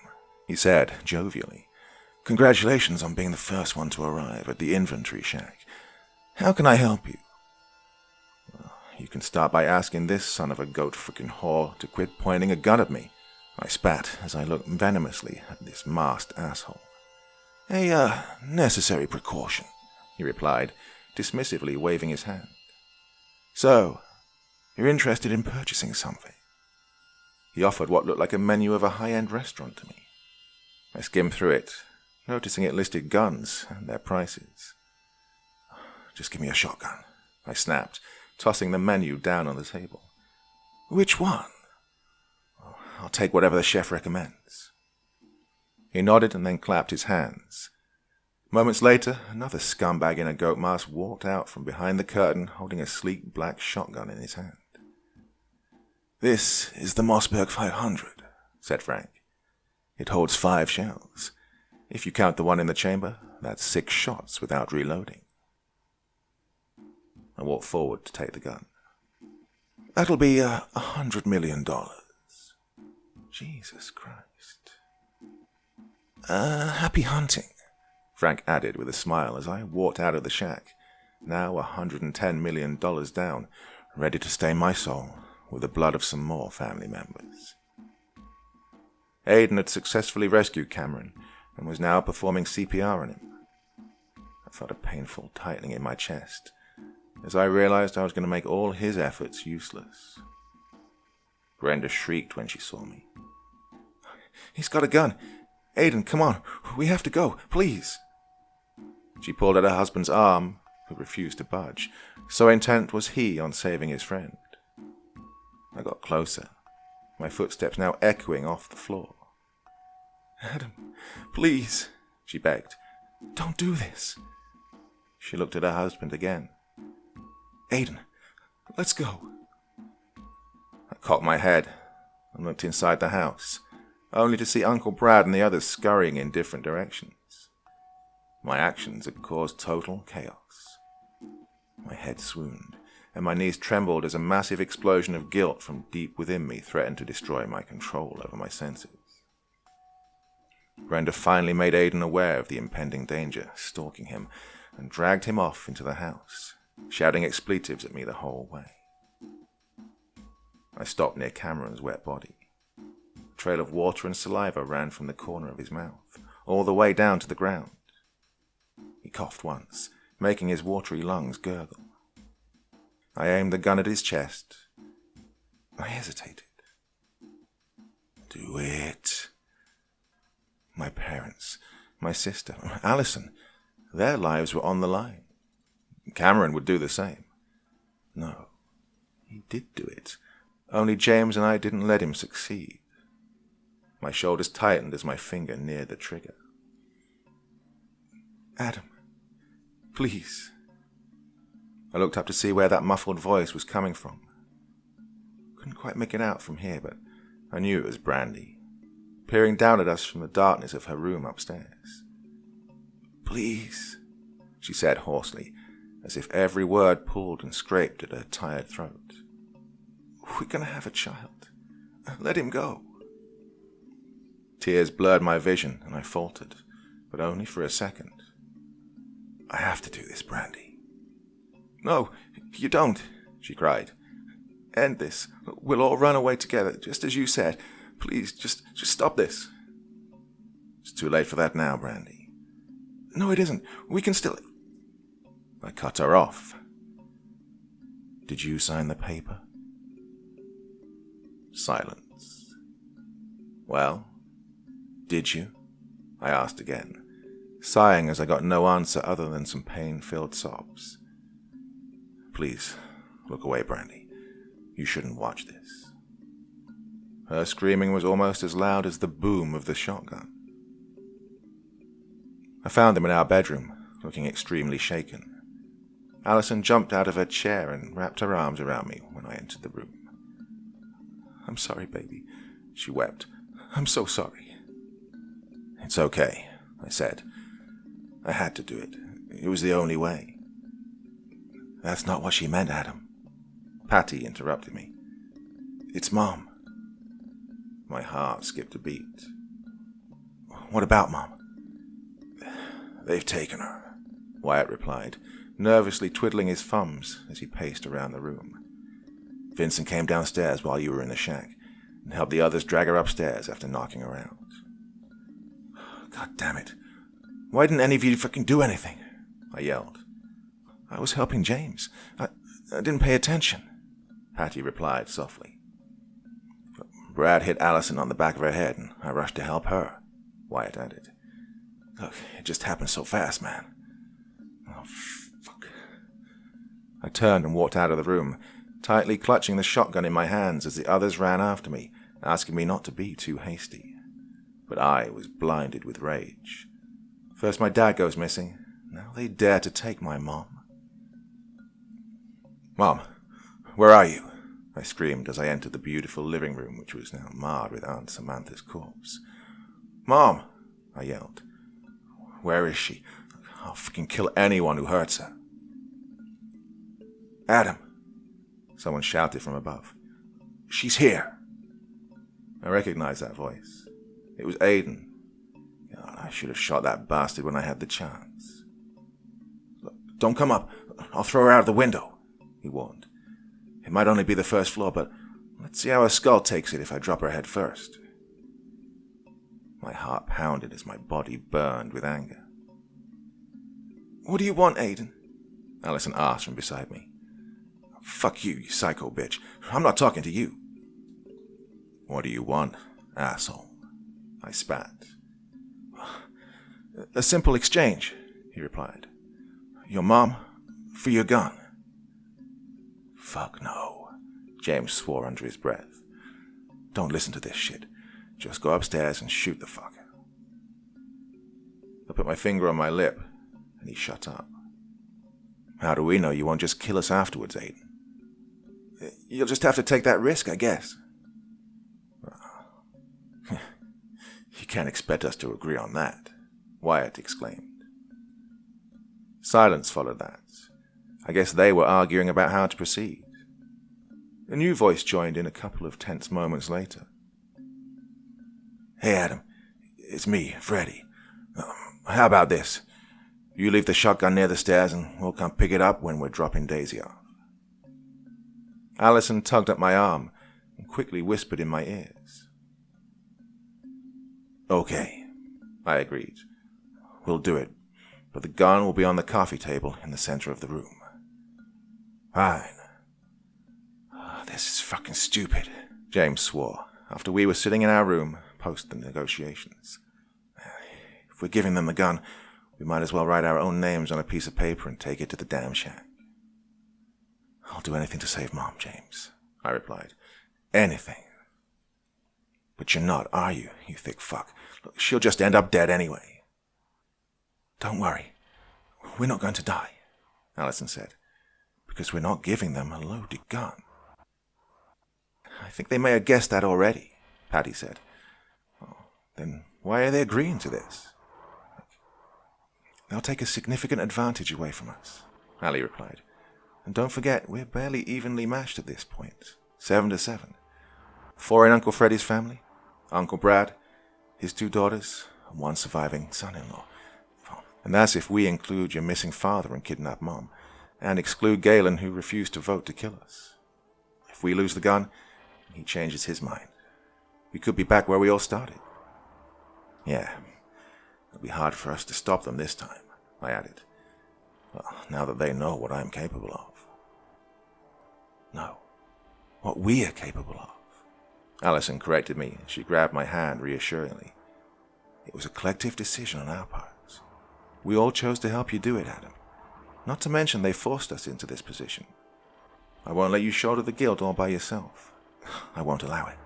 he said jovially. "Congratulations on being the first one to arrive at the Inventory Shack. How can I help you?" "Well, you can start by asking this son of a goat-frickin' whore to quit pointing a gun at me," I spat as I looked venomously at this masked asshole. "A necessary precaution," he replied, dismissively waving his hand. "So, you're interested in purchasing something?" He offered what looked like a menu of a high-end restaurant to me. I skimmed through it, noticing it listed guns and their prices. "Just give me a shotgun," I snapped, tossing the menu down on the table. "Which one?" "I'll take whatever the chef recommends." He nodded and then clapped his hands. Moments later, another scumbag in a goat mask walked out from behind the curtain holding a sleek black shotgun in his hand. "This is the Mossberg 500, said Frank. "It holds 5 shells. If you count the one in the chamber, that's 6 shots without reloading." I walked forward to take the gun. "That'll be $100 million. Jesus Christ. Happy hunting," Frank added with a smile as I walked out of the shack, now $110 million down, ready to stain my soul with the blood of some more family members. Aidan had successfully rescued Cameron and was now performing CPR on him. I felt a painful tightening in my chest as I realized I was going to make all his efforts useless. Brenda shrieked when she saw me. "He's got a gun. Aiden, come on. We have to go. Please. She pulled at her husband's arm, who refused to budge. So intent was he on saving his friend. I got closer, my footsteps now echoing off the floor. Adam, please, she begged. Don't do this. She looked at her husband again. Aiden, let's go. I cocked my head and looked inside the house, only to see Uncle Brad and the others scurrying in different directions. My actions had caused total chaos. My head swooned, and my knees trembled as a massive explosion of guilt from deep within me threatened to destroy my control over my senses. Brenda finally made Aiden aware of the impending danger stalking him and dragged him off into the house, shouting expletives at me the whole way. I stopped near Cameron's wet body. A trail of water and saliva ran from the corner of his mouth, all the way down to the ground. He coughed once, making his watery lungs gurgle. I aimed the gun at his chest. I hesitated. Do it. My parents, my sister, Allison, their lives were on the line. Cameron would do the same. No, he did do it. Only James and I didn't let him succeed. My shoulders tightened as my finger neared the trigger. Adam, please. I looked up to see where that muffled voice was coming from. Couldn't quite make it out from here, but I knew it was Brandy, peering down at us from the darkness of her room upstairs. Please, she said hoarsely, as if every word pulled and scraped at her tired throat. We're going to have a child. Let him go. Tears blurred my vision, and I faltered, but only for a second. I have to do this, Brandy. No, you don't, she cried. End this. We'll all run away together, just as you said. Please, just stop this. It's too late for that now, Brandy. No, it isn't. We can still... I cut her off. Did you sign the paper? Silence. Well, did you? I asked again, sighing as I got no answer other than some pain-filled sobs. Please, look away, Brandy. You shouldn't watch this. Her screaming was almost as loud as the boom of the shotgun. I found them in our bedroom, looking extremely shaken. Allison jumped out of her chair and wrapped her arms around me when I entered the room. I'm sorry, baby, she wept. I'm so sorry. It's okay, I said. I had to do it. It was the only way. That's not what she meant, Adam. Patty interrupted me. It's Mom. My heart skipped a beat. What about Mom? They've taken her, Wyatt replied, nervously twiddling his thumbs as he paced around the room. Vincent came downstairs while you were in the shack and helped the others drag her upstairs after knocking her out. God damn it. Why didn't any of you fucking do anything? I yelled. I was helping James. I didn't pay attention, Patty replied softly. Brad hit Allison on the back of her head and I rushed to help her, Wyatt added. Look, it just happened so fast, man. Oh, fuck. I turned and walked out of the room, tightly clutching the shotgun in my hands as the others ran after me, asking me not to be too hasty. But I was blinded with rage. First my dad goes missing, now they dare to take my mom. Mom, where are you? I screamed as I entered the beautiful living room, which was now marred with Aunt Samantha's corpse. Mom, I yelled. Where is she? I'll fucking kill anyone who hurts her. Adam, someone shouted from above. She's here. I recognized that voice. It was Aiden. God, I should have shot that bastard when I had the chance. Look, don't come up. I'll throw her out of the window, he warned. It might only be the first floor, but let's see how her skull takes it if I drop her head first. My heart pounded as my body burned with anger. What do you want, Aiden? Allison asked from beside me. Fuck you, you psycho bitch. I'm not talking to you. What do you want, asshole? I spat. A simple exchange, he replied. Your mom for your gun. Fuck no, James swore under his breath. Don't listen to this shit. Just go upstairs and shoot the fucker. I put my finger on my lip, and he shut up. How do we know you won't just kill us afterwards, Aiden? You'll just have to take that risk, I guess. You can't expect us to agree on that, Wyatt exclaimed. Silence followed that. I guess they were arguing about how to proceed. A new voice joined in a couple of tense moments later. Hey, Adam. It's me, Freddy. How about this? You leave the shotgun near the stairs and we'll come pick it up when we're dropping Daisy off. Allison tugged at my arm and quickly whispered in my ears. Okay, I agreed. We'll do it, but the gun will be on the coffee table in the center of the room. Fine. This is fucking stupid, James swore, after we were sitting in our room post the negotiations. If we're giving them the gun, we might as well write our own names on a piece of paper and take it to the damn shack. I'll do anything to save Mom, James, I replied. Anything. But you're not, are you, you thick fuck? Look, she'll just end up dead anyway. Don't worry. We're not going to die, Allison said, because we're not giving them a loaded gun. I think they may have guessed that already, Patty said. Oh, then why are they agreeing to this? They'll take a significant advantage away from us, Allie replied. And don't forget, we're barely evenly matched at this point. 7-7. 4 in Uncle Freddy's family, Uncle Brad, his 2 daughters, and 1 surviving son-in-law. And that's if we include your missing father and kidnapped mom, and exclude Galen, who refused to vote to kill us. If we lose the gun, he changes his mind. We could be back where we all started. Yeah, it'll be hard for us to stop them this time, I added. Well, now that they know what I'm capable of. No, what we are capable of. Allison corrected me as she grabbed my hand reassuringly. It was a collective decision on our parts. We all chose to help you do it, Adam. Not to mention they forced us into this position. I won't let you shoulder the guilt all by yourself. I won't allow it.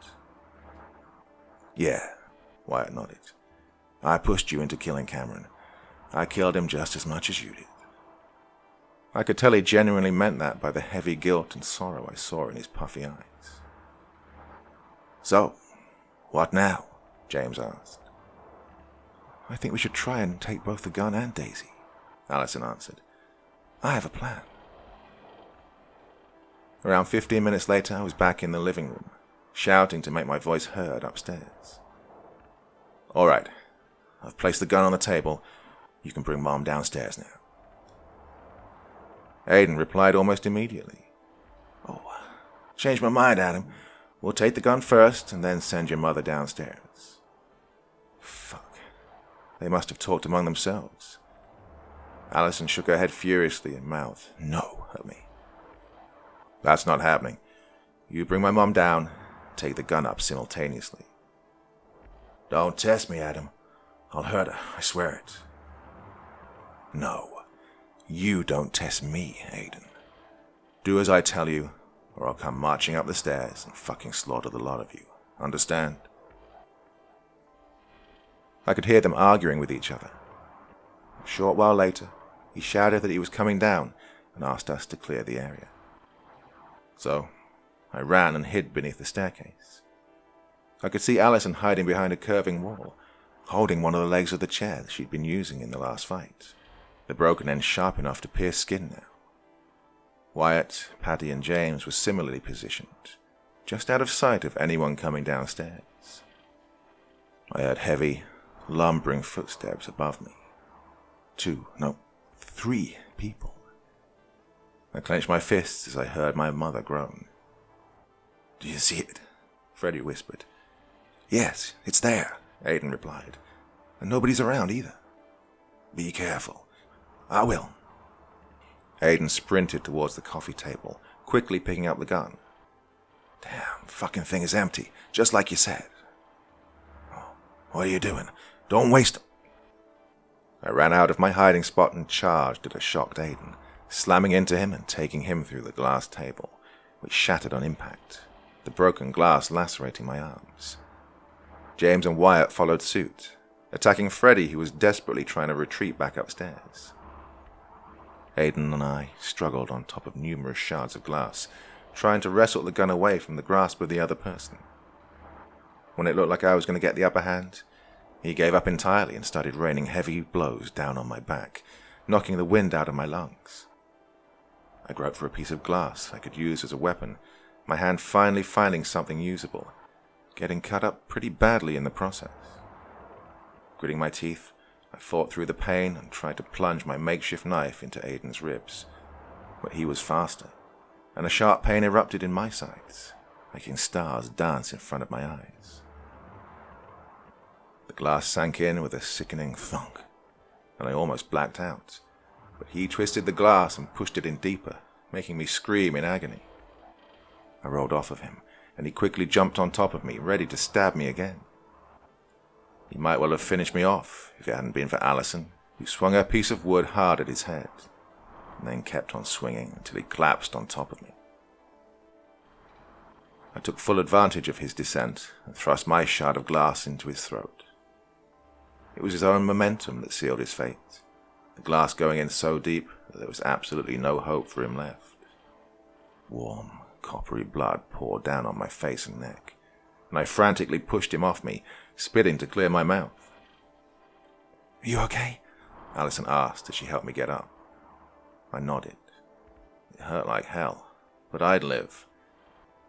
Yeah, Wyatt nodded. I pushed you into killing Cameron. I killed him just as much as you did. I could tell he genuinely meant that by the heavy guilt and sorrow I saw in his puffy eyes. So, what now? James asked. I think we should try and take both the gun and Daisy, Allison answered. I have a plan. Around 15 minutes later, I was back in the living room, shouting to make my voice heard upstairs. All right, I've placed the gun on the table. You can bring Mom downstairs now. Aiden replied almost immediately. Oh, changed my mind, Adam. We'll take the gun first and then send your mother downstairs. Fuck. They must have talked among themselves. Allison shook her head furiously and mouthed no at me. That's not happening. You bring my mom down, take the gun up simultaneously. Don't test me, Adam. I'll hurt her, I swear it. No, you don't test me, Aiden. Do as I tell you, or I'll come marching up the stairs and fucking slaughter the lot of you. Understand? I could hear them arguing with each other. A short while later, he shouted that he was coming down and asked us to clear the area. So, I ran and hid beneath the staircase. I could see Allison hiding behind a curving wall, holding one of the legs of the chair that she'd been using in the last fight, the broken end sharp enough to pierce skin now. Wyatt, Patty, and James were similarly positioned, just out of sight of anyone coming downstairs. I heard heavy, lumbering footsteps above me. 3 people. I clenched my fists as I heard my mother groan. Do you see it? Freddy whispered. Yes, it's there, Aiden replied. And nobody's around either. Be careful. I will. Aiden sprinted towards the coffee table, quickly picking up the gun. Damn, fucking thing is empty, just like you said. Oh, what are you doing? Don't waste... I ran out of my hiding spot and charged at a shocked Aiden, slamming into him and taking him through the glass table, which shattered on impact, the broken glass lacerating my arms. James and Wyatt followed suit, attacking Freddy, who was desperately trying to retreat back upstairs. Aiden and I struggled on top of numerous shards of glass, trying to wrestle the gun away from the grasp of the other person. When it looked like I was going to get the upper hand, he gave up entirely and started raining heavy blows down on my back, knocking the wind out of my lungs. I groped for a piece of glass I could use as a weapon, my hand finally finding something usable, getting cut up pretty badly in the process. Gritting my teeth, I fought through the pain and tried to plunge my makeshift knife into Aiden's ribs, but he was faster, and a sharp pain erupted in my sides, making stars dance in front of my eyes. The glass sank in with a sickening thunk, and I almost blacked out, but he twisted the glass and pushed it in deeper, making me scream in agony. I rolled off of him, and he quickly jumped on top of me, ready to stab me again. He might well have finished me off if it hadn't been for Allison, who swung her piece of wood hard at his head, and then kept on swinging until he collapsed on top of me. I took full advantage of his descent and thrust my shard of glass into his throat. It was his own momentum that sealed his fate, the glass going in so deep that there was absolutely no hope for him left. Warm, coppery blood poured down on my face and neck, and I frantically pushed him off me, spitting to clear my mouth. "Are you okay?" Allison asked as she helped me get up. I nodded. It hurt like hell, but I'd live,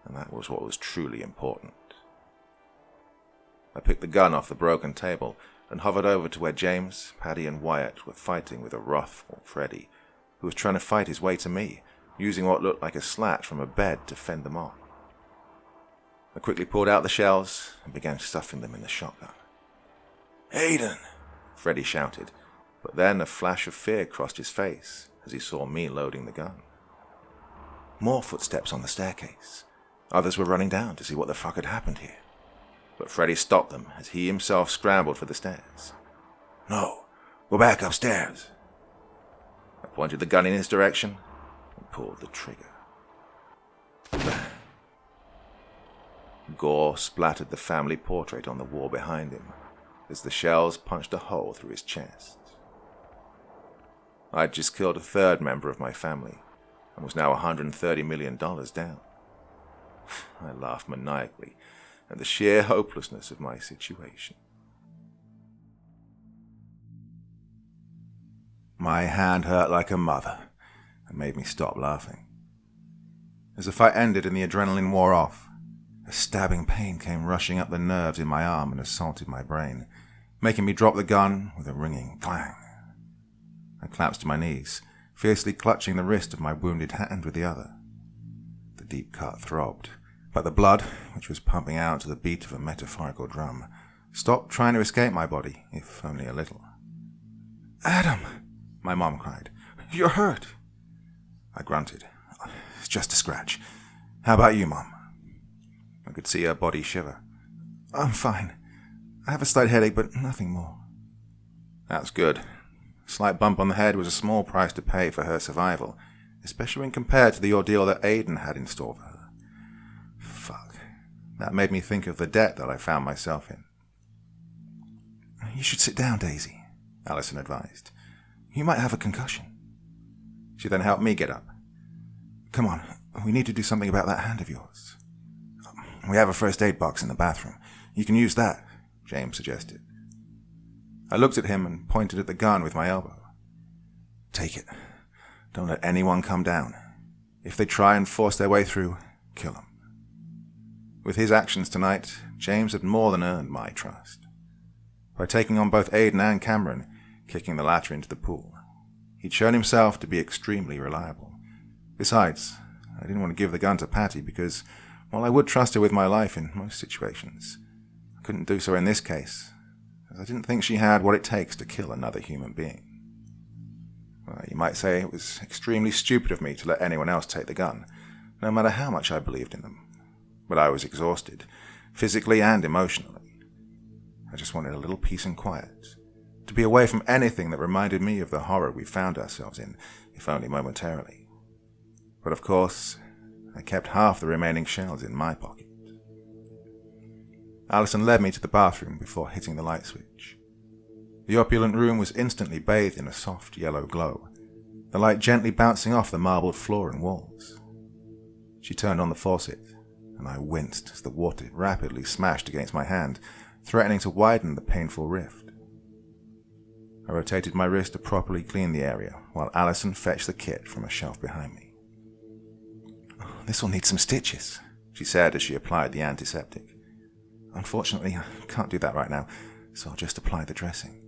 and that was what was truly important. I picked the gun off the broken table and hovered over to where James, Paddy, and Wyatt were fighting with a wrathful Freddy, who was trying to fight his way to me, using what looked like a slat from a bed to fend them off. I quickly pulled out the shells and began stuffing them in the shotgun. "Aiden!" Freddy shouted, but then a flash of fear crossed his face as he saw me loading the gun. More footsteps on the staircase. Others were running down to see what the fuck had happened here, but Freddy stopped them as he himself scrambled for the stairs. "No, go back upstairs." I pointed the gun in his direction and pulled the trigger. Gore splattered the family portrait on the wall behind him as the shells punched a hole through his chest. I'd just killed a third member of my family and was now $130 million down. I laughed maniacally at the sheer hopelessness of my situation. My hand hurt like a mother and made me stop laughing. As the fight ended and the adrenaline wore off, a stabbing pain came rushing up the nerves in my arm and assaulted my brain, making me drop the gun with a ringing clang. I collapsed to my knees, fiercely clutching the wrist of my wounded hand with the other. The deep cut throbbed, but the blood, which was pumping out to the beat of a metaphorical drum, stopped trying to escape my body, if only a little. "Adam!" my mom cried. "You're hurt!" I grunted. "It's just a scratch. How about you, Mom?" I could see her body shiver. "I'm fine. I have a slight headache, but nothing more." That's good. A slight bump on the head was a small price to pay for her survival, especially when compared to the ordeal that Aiden had in store for her. Fuck. That made me think of the debt that I found myself in. "You should sit down, Daisy," Allison advised. "You might have a concussion." She then helped me get up. "Come on, we need to do something about that hand of yours." "We have a first aid box in the bathroom. You can use that," James suggested. I looked at him and pointed at the gun with my elbow. "Take it. Don't let anyone come down. If they try and force their way through, kill them." With his actions tonight, James had more than earned my trust. By taking on both Aiden and Cameron, kicking the latter into the pool, he'd shown himself to be extremely reliable. Besides, I didn't want to give the gun to Patty because, while I would trust her with my life in most situations, I couldn't do so in this case, as I didn't think she had what it takes to kill another human being. Well, you might say it was extremely stupid of me to let anyone else take the gun, no matter how much I believed in them. But I was exhausted, physically and emotionally. I just wanted a little peace and quiet, to be away from anything that reminded me of the horror we found ourselves in, if only momentarily. But of course, I kept half the remaining shells in my pocket. Alison led me to the bathroom before hitting the light switch. The opulent room was instantly bathed in a soft yellow glow, the light gently bouncing off the marbled floor and walls. She turned on the faucet, and I winced as the water rapidly smashed against my hand, threatening to widen the painful rift. I rotated my wrist to properly clean the area, while Alison fetched the kit from a shelf behind me. "This will need some stitches," she said as she applied the antiseptic. "Unfortunately, I can't do that right now, so I'll just apply the dressing."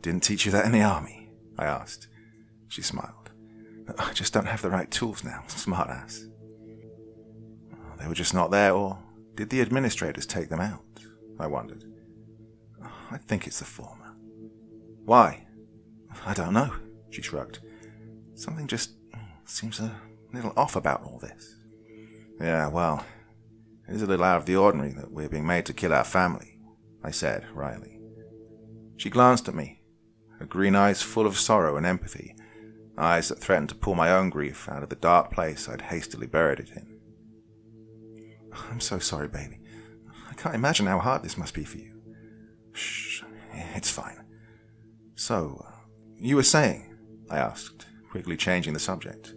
"Didn't teach you that in the army?" I asked. She smiled. "I just don't have the right tools now, smartass." They were just not there, or did the administrators take them out? I wondered. "I think it's the former." "Why?" "I don't know," she shrugged. "Something just seems a little off about all this." "Yeah, well, it is a little out of the ordinary that we're being made to kill our family," I said wryly. She glanced at me, her green eyes full of sorrow and empathy, eyes that threatened to pull my own grief out of the dark place I'd hastily buried it in. "I'm so sorry, baby. I can't imagine how hard this must be for you." "Shh, it's fine. So, you were saying?" I asked, quickly changing the subject.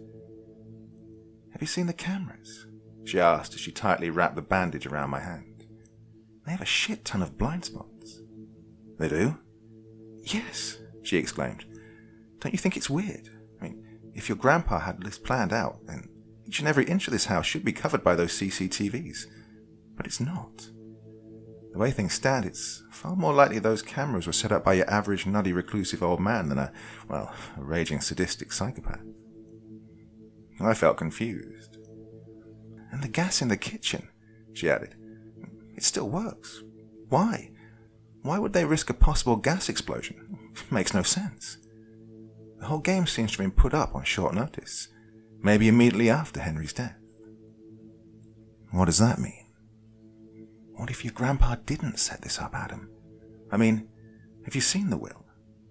"Have you seen the cameras?" she asked as she tightly wrapped the bandage around my hand. "They have a shit ton of blind spots." "They do?" "Yes," she exclaimed. "Don't you think it's weird? I mean, if your grandpa had this planned out, then each and every inch of this house should be covered by those CCTVs. But it's not. The way things stand, it's far more likely those cameras were set up by your average nutty reclusive old man than a raging sadistic psychopath." I felt confused. "And the gas in the kitchen," she added. "It still works. Why? Why would they risk a possible gas explosion? It makes no sense. The whole game seems to have been put up on short notice, maybe immediately after Henry's death." "What does that mean?" "What if your grandpa didn't set this up, Adam? I mean, have you seen the will?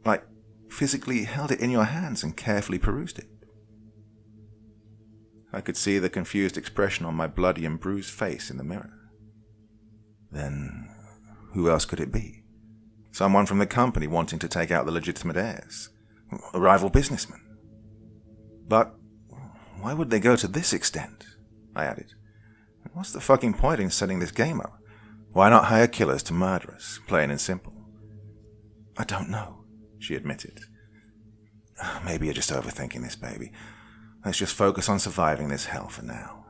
Like, physically held it in your hands and carefully perused it?" I could see the confused expression on my bloody and bruised face in the mirror. Then, who else could it be? Someone from the company wanting to take out the legitimate heirs? A rival businessman? "But why would they go to this extent?" I added. "What's the fucking point in setting this game up? Why not hire killers to murder us, plain and simple?" "I don't know," she admitted. "Maybe you're just overthinking this, baby. Let's just focus on surviving this hell for now."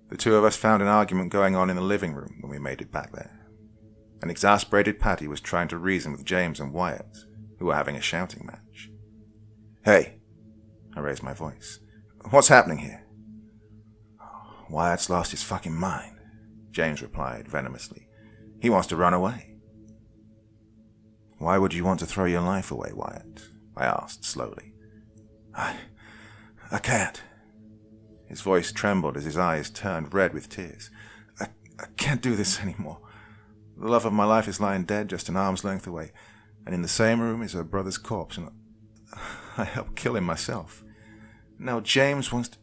The two of us found an argument going on in the living room when we made it back there. An exasperated Patty was trying to reason with James and Wyatt, who were having a shouting match. "Hey," I raised my voice. "What's happening here?" "Wyatt's lost his fucking mind," James replied venomously. "He wants to run away." "Why would you want to throw your life away, Wyatt?" I asked slowly. I can't." His voice trembled as his eyes turned red with tears. I can't do this anymore. The love of my life is lying dead just an arm's length away, and in the same room is her brother's corpse, and I helped kill him myself. Now James wants to...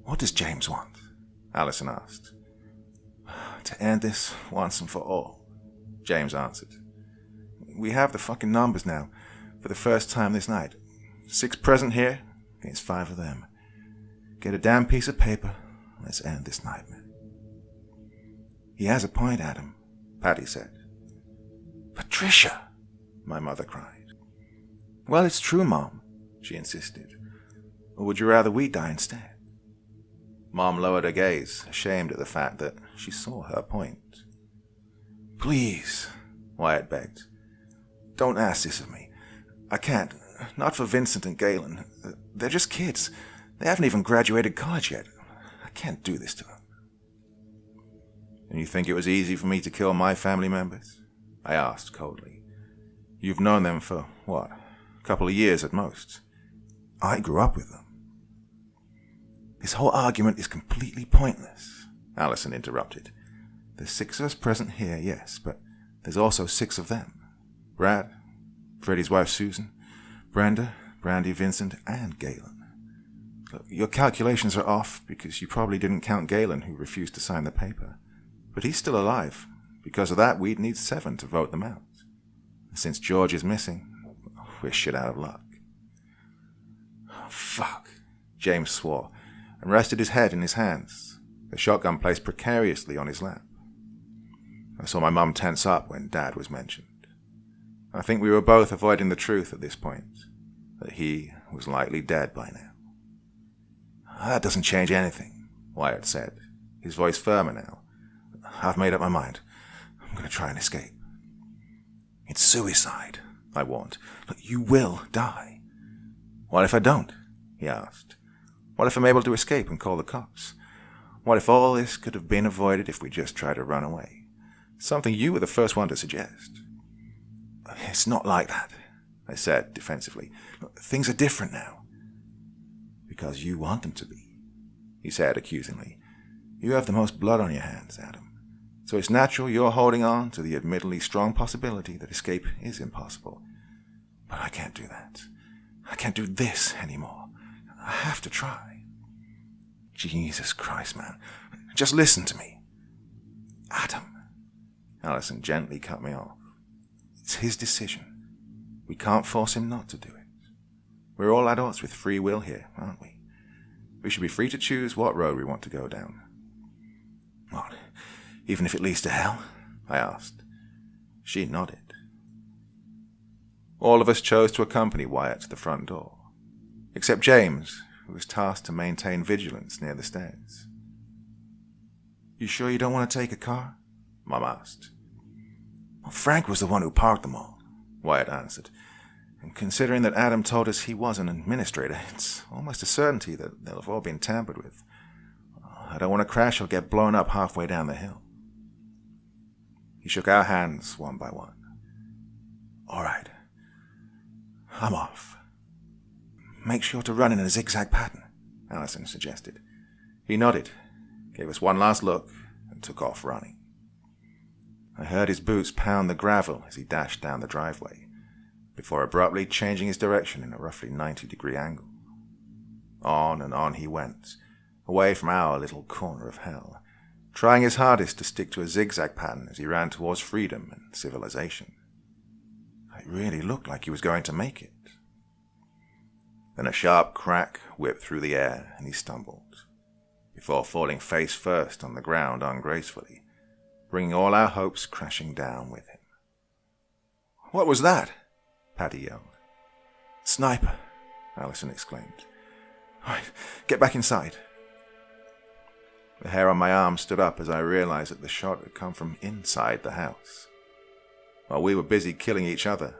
"What does James want?" Alison asked. "To end this once and for all," James answered. "We have the fucking numbers now, for the first time this night. 6 present here against 5 of them. Get a damn piece of paper. Let's end this nightmare." "He has a point, Adam," Patty said. "Patricia!" my mother cried. "Well, it's true, Mom," she insisted. "Or would you rather we die instead?" Mom lowered her gaze, ashamed at the fact that she saw her point. "Please," Wyatt begged. "Don't ask this of me. I can't. Not for Vincent and Galen. They're just kids. They haven't even graduated college yet. I can't do this to them." "And you think it was easy for me to kill my family members?" I asked coldly. "You've known them for, what, a couple of years at most. I grew up with them." "This whole argument is completely pointless," Alison interrupted. "There's 6 of us present here, yes, but there's also 6 of them. Brad, Freddie's wife Susan, Brenda, Brandy, Vincent, and Galen. Look, your calculations are off because you probably didn't count Galen, who refused to sign the paper. But he's still alive. Because of that, we'd need 7 to vote them out. Since George is missing, we're shit out of luck. Oh, fuck, James swore, and rested his head in his hands, the shotgun placed precariously on his lap. I saw my mum tense up when Dad was mentioned. I think we were both avoiding the truth at this point, that he was likely dead by now. That doesn't change anything, Wyatt said, his voice firmer now. I've made up my mind. I'm going to try and escape. It's suicide, I warned. Look, you will die. What if I don't? He asked. What if I'm able to escape and call the cops? What if all this could have been avoided if we just tried to run away? Something you were the first one to suggest. It's not like that, I said defensively. Look, things are different now. Because you want them to be, he said accusingly. You have the most blood on your hands, Adam. So it's natural you're holding on to the admittedly strong possibility that escape is impossible. But I can't do that. I can't do this anymore. I have to try. Jesus Christ, man. Just listen to me. Adam. Allison gently cut me off. It's his decision. We can't force him not to do it. We're all adults with free will here, aren't we? We should be free to choose what road we want to go down. What? Even if it leads to hell? I asked. She nodded. All of us chose to accompany Wyatt to the front door, except James, who was tasked to maintain vigilance near the stairs. You sure you don't want to take a car? Mum asked. Well, Frank was the one who parked them all, Wyatt answered. And considering that Adam told us he was an administrator, it's almost a certainty that they'll have all been tampered with. I don't want to crash or get blown up halfway down the hill. He shook our hands one by one. All right. I'm off. Make sure to run in a zigzag pattern, Allison suggested. He nodded, gave us one last look, and took off running. I heard his boots pound the gravel as he dashed down the driveway, before abruptly changing his direction in a roughly 90-degree angle. On and on he went, away from our little corner of hell, trying his hardest to stick to a zigzag pattern as he ran towards freedom and civilization. It really looked like he was going to make it. Then a sharp crack whipped through the air and he stumbled, before falling face first on the ground ungracefully, bringing all our hopes crashing down with him. What was that? Paddy yelled. Sniper, Allison exclaimed. All right, get back inside. The hair on my arm stood up as I realized that the shot had come from inside the house. While we were busy killing each other,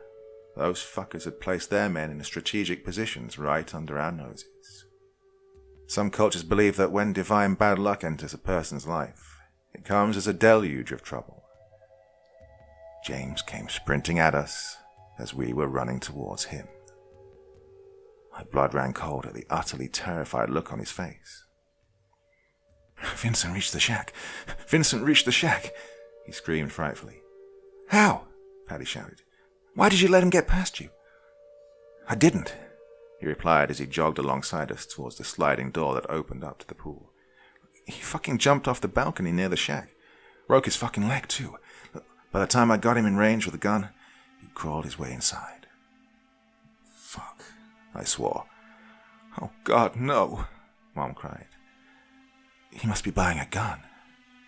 those fuckers had placed their men in strategic positions right under our noses. Some cultures believe that when divine bad luck enters a person's life, it comes as a deluge of trouble. James came sprinting at us as we were running towards him. My blood ran cold at the utterly terrified look on his face. Vincent reached the shack. Vincent reached the shack, he screamed frightfully. How? Paddy shouted. Why did you let him get past you? I didn't, he replied as he jogged alongside us towards the sliding door that opened up to the pool. He fucking jumped off the balcony near the shack. Broke his fucking leg, too. By the time I got him in range with a gun, he crawled his way inside. Fuck, I swore. Oh, God, no, Mom cried. He must be buying a gun,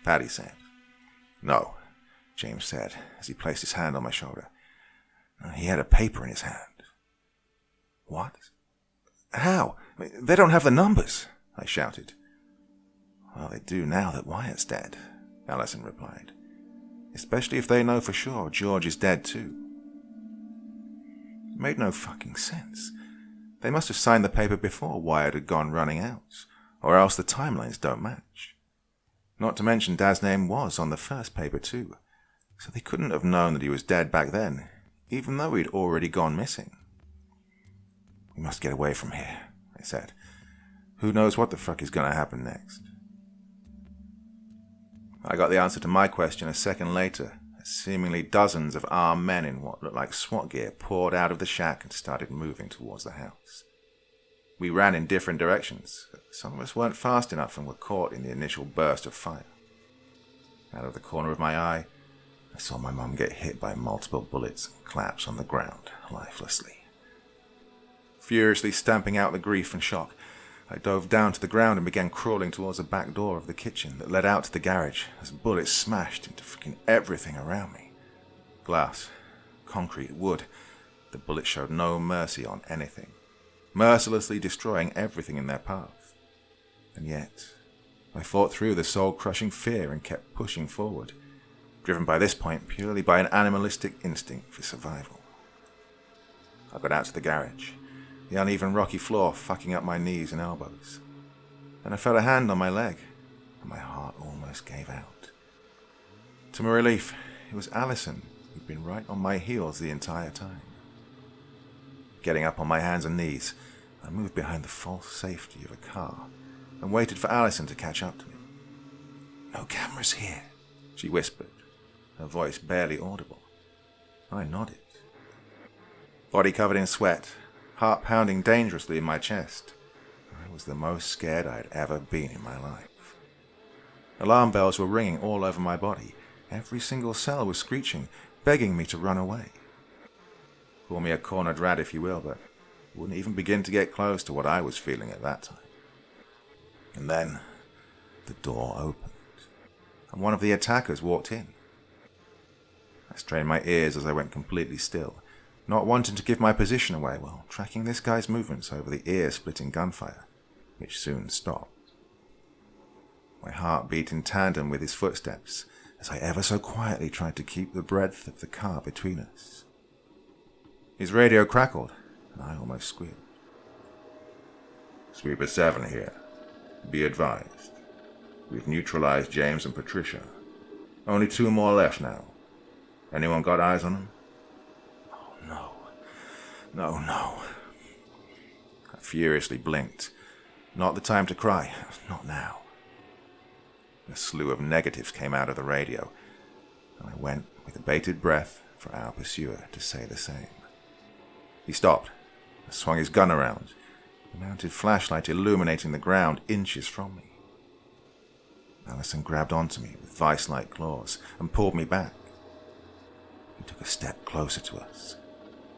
Paddy said. No, James said as he placed his hand on my shoulder. He had a paper in his hand. What? How? They don't have the numbers, I shouted. Well, they do now that Wyatt's dead, Allison replied. Especially if they know for sure George is dead too. It made no fucking sense. They must have signed the paper before Wyatt had gone running out, or else the timelines don't match. Not to mention Dad's name was on the first paper too, so they couldn't have known that he was dead back then, even though he'd already gone missing. We must get away from here, I said. Who knows what the fuck is going to happen next? I got the answer to my question a second later as seemingly dozens of armed men in what looked like SWAT gear poured out of the shack and started moving towards the house. We ran in different directions. Some of us weren't fast enough and were caught in the initial burst of fire. Out of the corner of my eye, I saw my mum get hit by multiple bullets and collapse on the ground, lifelessly. Furiously stamping out the grief and shock, I dove down to the ground and began crawling towards the back door of the kitchen that led out to the garage as bullets smashed into freaking everything around me. Glass, concrete, wood. The bullets showed no mercy on anything, mercilessly destroying everything in their path. And yet, I fought through the soul-crushing fear and kept pushing forward, driven by this point purely by an animalistic instinct for survival. I got out to the garage, the uneven rocky floor fucking up my knees and elbows. Then I felt a hand on my leg, and my heart almost gave out. To my relief, it was Allison, who'd been right on my heels the entire time. Getting up on my hands and knees, I moved behind the false safety of a car and waited for Allison to catch up to me. "No cameras here," she whispered, her voice barely audible. I nodded. Body covered in sweat, heart pounding dangerously in my chest, I was the most scared I had ever been in my life. Alarm bells were ringing all over my body. Every single cell was screeching, begging me to run away. Call me a cornered rat if you will, but I wouldn't even begin to get close to what I was feeling at that time. And then the door opened, and one of the attackers walked in. I strained my ears as I went completely still, not wanting to give my position away while tracking this guy's movements over the ear-splitting gunfire, which soon stopped. My heart beat in tandem with his footsteps as I ever so quietly tried to keep the breadth of the car between us. His radio crackled, and I almost squealed. "Sweeper 7 here. Be advised. We've neutralized James and Patricia. Only 2 more left now. Anyone got eyes on them?" "Oh, no. No. I furiously blinked. Not the time to cry. Not now. A slew of negatives came out of the radio, and I went with a bated breath for our pursuer to say the same. He stopped, swung his gun around, the mounted flashlight illuminating the ground inches from me. Allison grabbed onto me with vice-like claws and pulled me back. He took a step closer to us,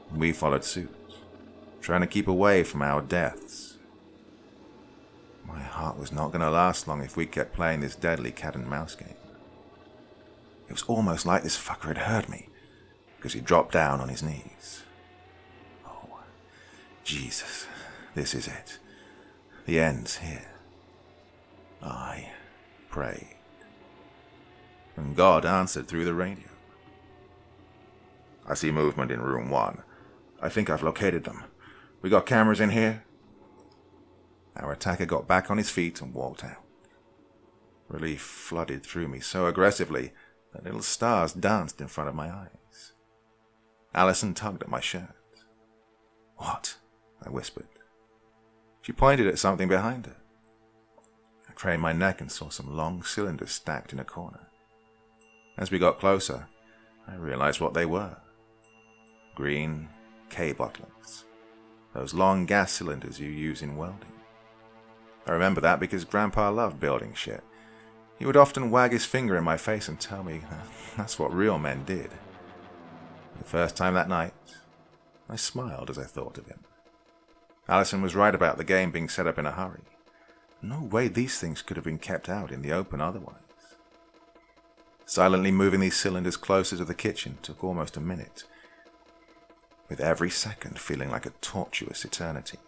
and we followed suit, trying to keep away from our deaths. My heart was not going to last long if we kept playing this deadly cat-and-mouse game. It was almost like this fucker had heard me, because he dropped down on his knees. Oh, Jesus, this is it. The end's here. I prayed, and God answered through the radio. "I see movement in room 1. I think I've located them. We got cameras in here?" Our attacker got back on his feet and walked out. Relief flooded through me so aggressively that little stars danced in front of my eyes. Allison tugged at my shirt. "What?" I whispered. She pointed at something behind her. I craned my neck and saw some long cylinders stacked in a corner. As we got closer, I realized what they were. Green K-bottlings. Those long gas cylinders you use in welding. I remember that because Grandpa loved building shit. He would often wag his finger in my face and tell me that's what real men did. For the first time that night, I smiled as I thought of him. Allison was right about the game being set up in a hurry. No way these things could have been kept out in the open otherwise. Silently moving these cylinders closer to the kitchen took almost a minute, with every second feeling like a tortuous eternity.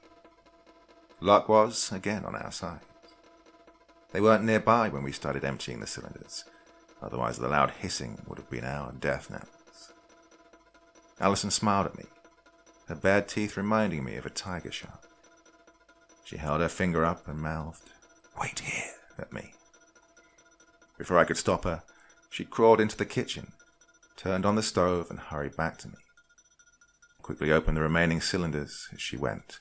Luck was, again, on our side. They weren't nearby when we started emptying the cylinders, otherwise the loud hissing would have been our death knells. Allison smiled at me, her bared teeth reminding me of a tiger shark. She held her finger up and mouthed, "Wait here," at me. Before I could stop her, she crawled into the kitchen, turned on the stove and hurried back to me. Quickly opened the remaining cylinders as she went,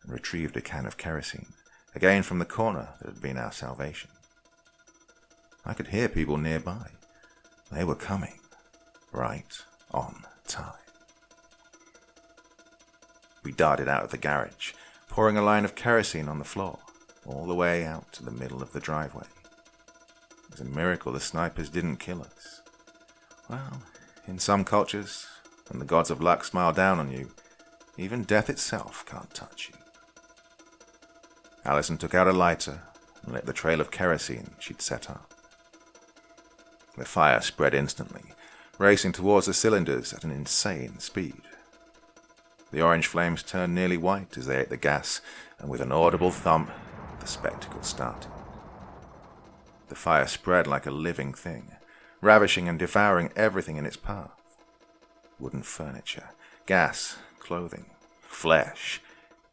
and retrieved a can of kerosene, again from the corner that had been our salvation. I could hear people nearby. They were coming, right on time. We darted out of the garage, pouring a line of kerosene on the floor, all the way out to the middle of the driveway. It's a miracle the snipers didn't kill us. Well, in some cultures, when the gods of luck smile down on you, even death itself can't touch you. Allison took out a lighter and lit the trail of kerosene she'd set up. The fire spread instantly, racing towards the cylinders at an insane speed. The orange flames turned nearly white as they ate the gas, and with an audible thump, the spectacle started. The fire spread like a living thing, ravishing and devouring everything in its path. Wooden furniture, gas, clothing, flesh,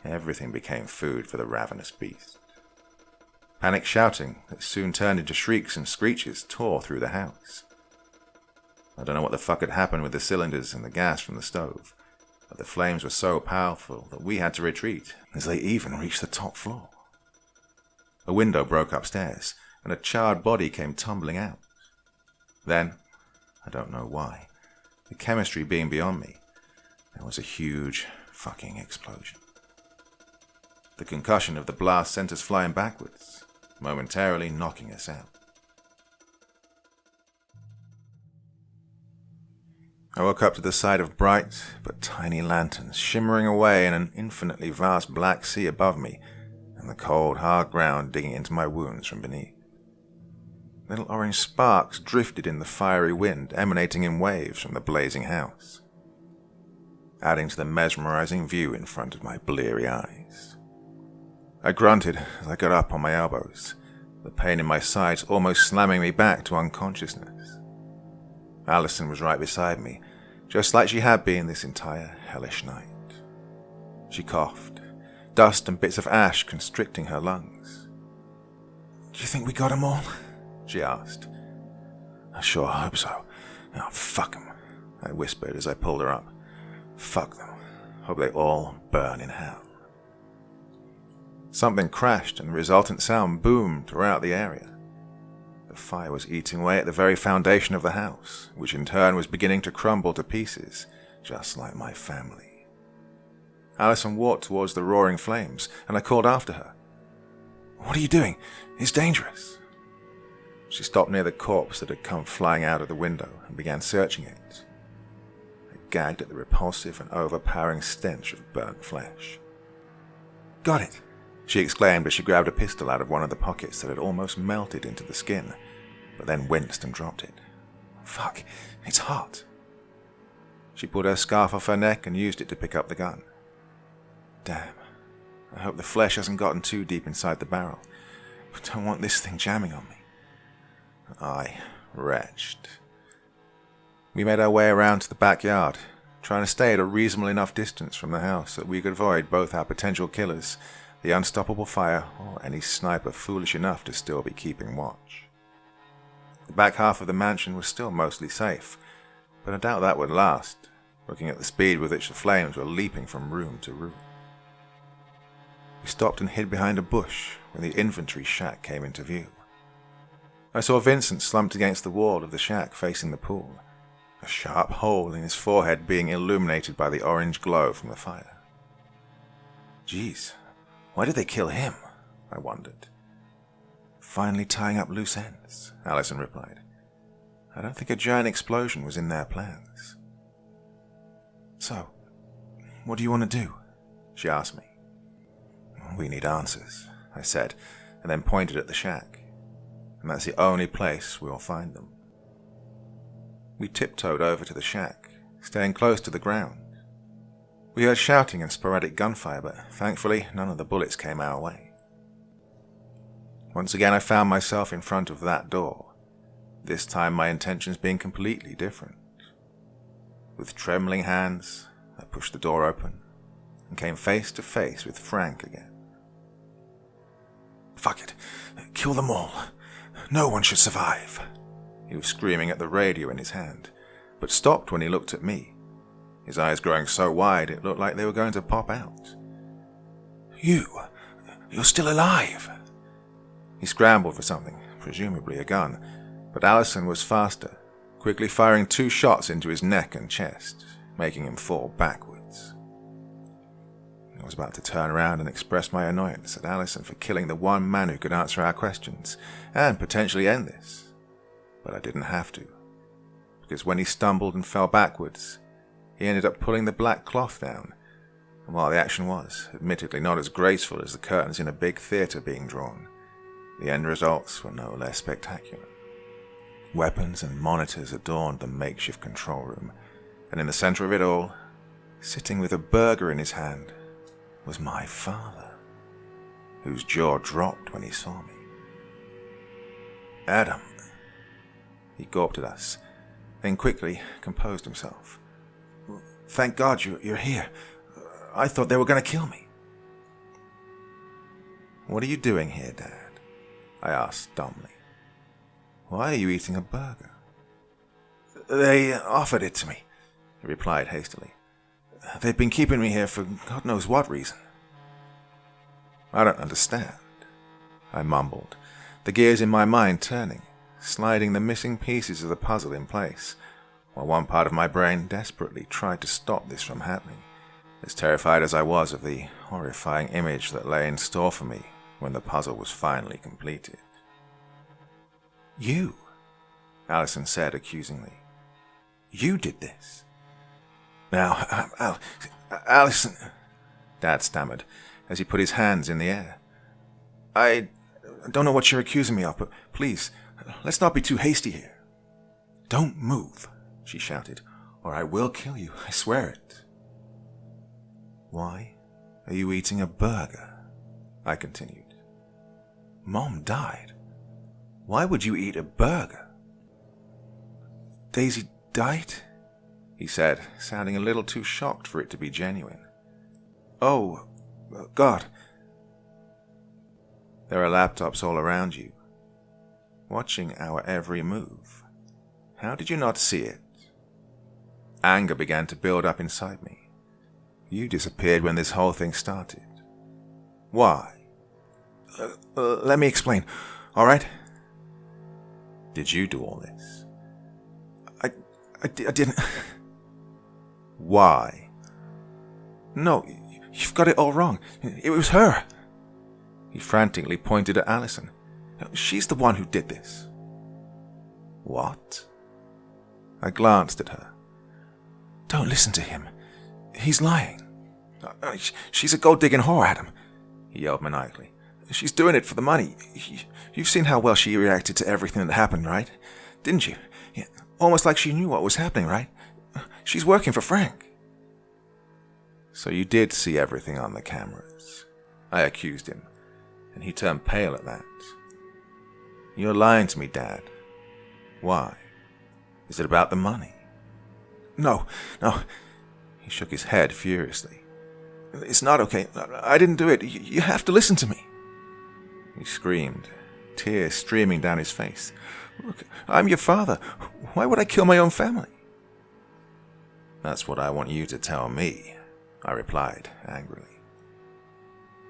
everything became food for the ravenous beast. Panic shouting that soon turned into shrieks and screeches tore through the house. I don't know what the fuck had happened with the cylinders and the gas from the stove, but the flames were so powerful that we had to retreat as they even reached the top floor. A window broke upstairs, and a charred body came tumbling out. Then, I don't know why, the chemistry being beyond me, there was a huge fucking explosion. The concussion of the blast sent us flying backwards, momentarily knocking us out. I woke up to the sight of bright but tiny lanterns shimmering away in an infinitely vast black sea above me, and the cold, hard ground digging into my wounds from beneath. Little orange sparks drifted in the fiery wind, emanating in waves from the blazing house, adding to the mesmerizing view in front of my bleary eyes. I grunted as I got up on my elbows, the pain in my sides almost slamming me back to unconsciousness. Allison was right beside me, just like she had been this entire hellish night. She coughed, dust and bits of ash constricting her lungs. "Do you think we got 'em all?" she asked. "I sure hope so. Oh, fuck 'em," I whispered as I pulled her up. "Fuck them. Hope they all burn in hell." Something crashed and the resultant sound boomed throughout the area. The fire was eating away at the very foundation of the house, which in turn was beginning to crumble to pieces, just like my family. Allison walked towards the roaring flames, and I called after her. "What are you doing? It's dangerous." She stopped near the corpse that had come flying out of the window and began searching it. I gagged at the repulsive and overpowering stench of burnt flesh. "Got it!" she exclaimed as she grabbed a pistol out of one of the pockets that had almost melted into the skin, but then winced and dropped it. "Fuck, it's hot." She pulled her scarf off her neck and used it to pick up the gun. Damn, I hope the flesh hasn't gotten too deep inside the barrel, but don't want this thing jamming on me. I retched. We made our way around to the backyard, trying to stay at a reasonable enough distance from the house so that we could avoid both our potential killers, the unstoppable fire, or any sniper foolish enough to still be keeping watch. The back half of the mansion was still mostly safe, but I doubt that would last, looking at the speed with which the flames were leaping from room to room. We stopped and hid behind a bush when the infantry shack came into view. I saw Vincent slumped against the wall of the shack facing the pool, a sharp hole in his forehead being illuminated by the orange glow from the fire. Jeez, why did they kill him? I wondered. "Finally tying up loose ends," Allison replied. "I don't think a giant explosion was in their plans." "So, what do you want to do?" she asked me. "We need answers," I said, and then pointed at the shack. "And that's the only place we'll find them." We tiptoed over to the shack, staying close to the ground. We heard shouting and sporadic gunfire, but thankfully none of the bullets came our way. Once again I found myself in front of that door, this time my intentions being completely different. With trembling hands, I pushed the door open and came face to face with Frank again. "Fuck it, kill them all. No one should survive." He was screaming at the radio in his hand, but stopped when he looked at me, his eyes growing so wide it looked like they were going to pop out. You're still alive." He scrambled for something, presumably a gun, but Allison was faster, quickly firing 2 shots into his neck and chest, making him fall backwards. I was about to turn around and express my annoyance at Allison for killing the one man who could answer our questions and potentially end this, but I didn't have to, because when he stumbled and fell backwards, he ended up pulling the black cloth down, and while the action was, admittedly not as graceful as the curtains in a big theatre being drawn, the end results were no less spectacular. Weapons and monitors adorned the makeshift control room, and in the center of it all, sitting with a burger in his hand, was my father, whose jaw dropped when he saw me. "Adam." He gawped at us, then quickly composed himself. "Thank God you're here. I thought they were going to kill me." "What are you doing here, Dad?" I asked dumbly. "Why are you eating a burger?" "They offered it to me," he replied hastily. "They've been keeping me here for God knows what reason." "I don't understand," I mumbled, the gears in my mind turning, sliding the missing pieces of the puzzle in place, while one part of my brain desperately tried to stop this from happening, as terrified as I was of the horrifying image that lay in store for me when the puzzle was finally completed. "You," Allison said accusingly. "You did this." "Now, Allison," Dad stammered as he put his hands in the air. "I don't know what you're accusing me of, but please, let's not be too hasty here." "Don't move," she shouted, "or I will kill you, I swear it." "Why are you eating a burger?" I continued. "Mom died. Why would you eat a burger?" "Daisy died?" he said, sounding a little too shocked for it to be genuine. "Oh, God." "There are laptops all around you, watching our every move. How did you not see it?" Anger began to build up inside me. "You disappeared when this whole thing started. Why?" Let me explain, all right?" "Did you do all this?" I didn't." "Why?" "No, you've got it all wrong. It was her." He frantically pointed at Allison. "She's the one who did this." "What?" I glanced at her. "Don't listen to him. He's lying." "She's a gold-digging whore, Adam," he yelled maniacally. "She's doing it for the money. You've seen how well she reacted to everything that happened, right? Didn't you? Yeah, almost like she knew what was happening, right? She's working for Frank." "So you did see everything on the cameras?" I accused him, and he turned pale at that. "You're lying to me, Dad. Why? Is it about the money?" No. He shook his head furiously. "It's not okay. I didn't do it. You have to listen to me." He screamed, tears streaming down his face. "Look, I'm your father. Why would I kill my own family?" "That's what I want you to tell me," I replied angrily.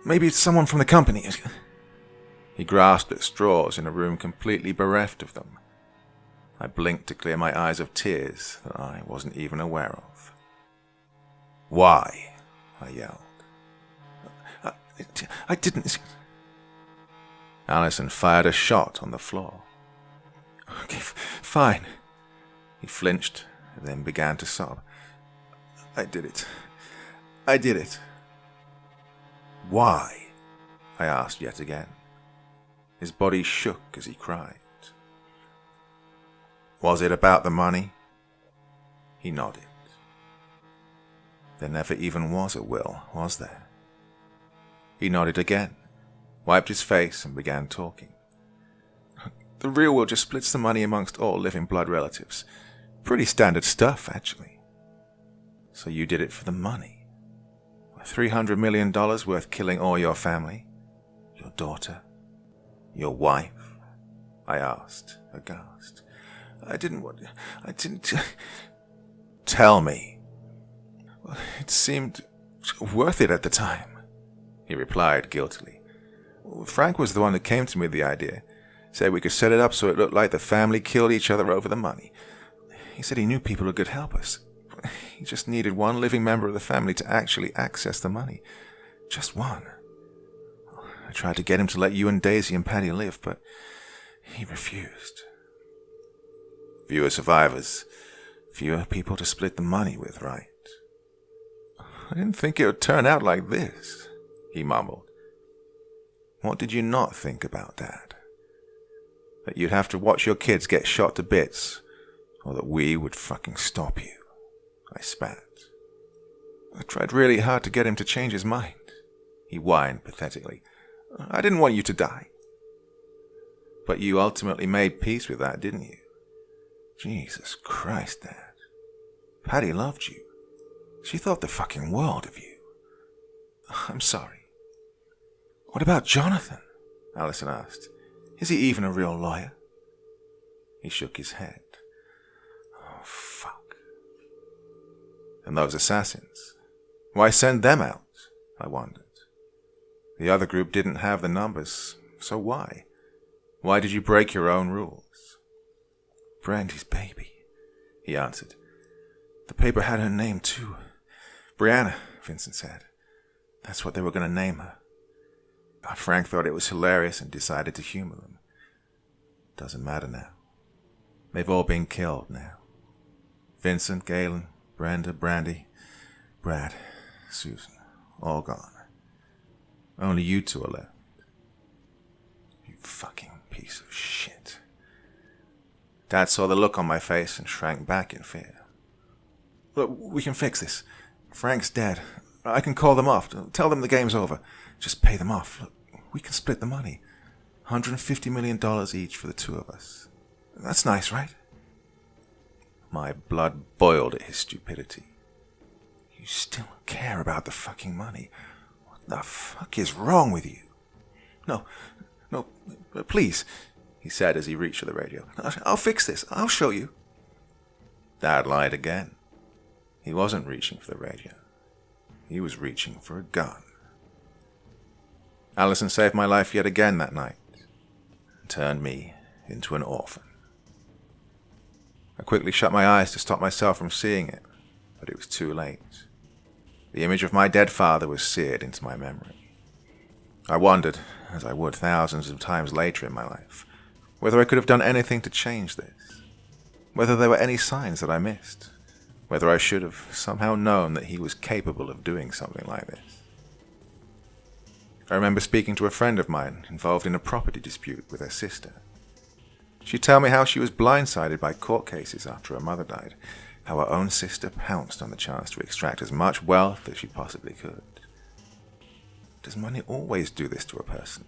"Maybe it's someone from the company." He grasped at straws in a room completely bereft of them. I blinked to clear my eyes of tears that I wasn't even aware of. "Why?" I yelled. I didn't." Allison fired a shot on the floor. "Okay, fine." He flinched and then began to sob. I did it. "Why?" I asked yet again. His body shook as he cried. "Was it about the money?" He nodded. "There never even was a will, was there?" He nodded again, wiped his face, and began talking. "The real will just splits the money amongst all living blood relatives. Pretty standard stuff, actually." "So you did it for the money? $300 million worth killing all your family? Your daughter? Your wife?" I asked, aghast. I didn't... "Tell me." "Well, it seemed worth it at the time," he replied guiltily. "Frank was the one that came to me with the idea. Said we could set it up so it looked like the family killed each other over the money. He said he knew people who could help us. He just needed one living member of the family to actually access the money. Just one. I tried to get him to let you and Daisy and Patty live, but he refused. Fewer survivors, fewer people to split the money with, right? I didn't think it would turn out like this, he mumbled. What did you not think about, Dad? That you'd have to watch your kids get shot to bits, or that we would fucking stop you? I spat. I tried really hard to get him to change his mind, he whined pathetically. I didn't want you to die. But you ultimately made peace with that, didn't you? Jesus Christ, Dad. Patty loved you. She thought the fucking world of you. I'm sorry. What about Jonathan? Allison asked. Is he even a real lawyer? He shook his head. Oh, fuck. And those assassins? Why send them out? I wondered. The other group didn't have the numbers, so why? Why did you break your own rules? Brandy's baby, he answered. The paper had her name too. Brianna, Vincent said. That's what they were going to name her. Frank thought it was hilarious and decided to humor them. Doesn't matter now. They've all been killed now. Vincent, Galen, Brenda, Brandy, Brad, Susan, all gone. Only you two are left. You fucking piece of shit. Dad saw the look on my face and shrank back in fear. Look, we can fix this. Frank's dead. I can call them off. Tell them the game's over. Just pay them off. Look, we can split the money. $150 million each for the two of us. That's nice, right? My blood boiled at his stupidity. You still care about the fucking money. What the fuck is wrong with you? No, please, he said as he reached for the radio. I'll fix this. I'll show you. Dad lied again. He wasn't reaching for the radio. He was reaching for a gun. Allison saved my life yet again that night and turned me into an orphan. I quickly shut my eyes to stop myself from seeing it, but it was too late. The image of my dead father was seared into my memory. I wondered, as I would thousands of times later in my life, whether I could have done anything to change this, whether there were any signs that I missed, whether I should have somehow known that he was capable of doing something like this. I remember speaking to a friend of mine involved in a property dispute with her sister. She'd tell me how she was blindsided by court cases after her mother died, how her own sister pounced on the chance to extract as much wealth as she possibly could. Does money always do this to a person?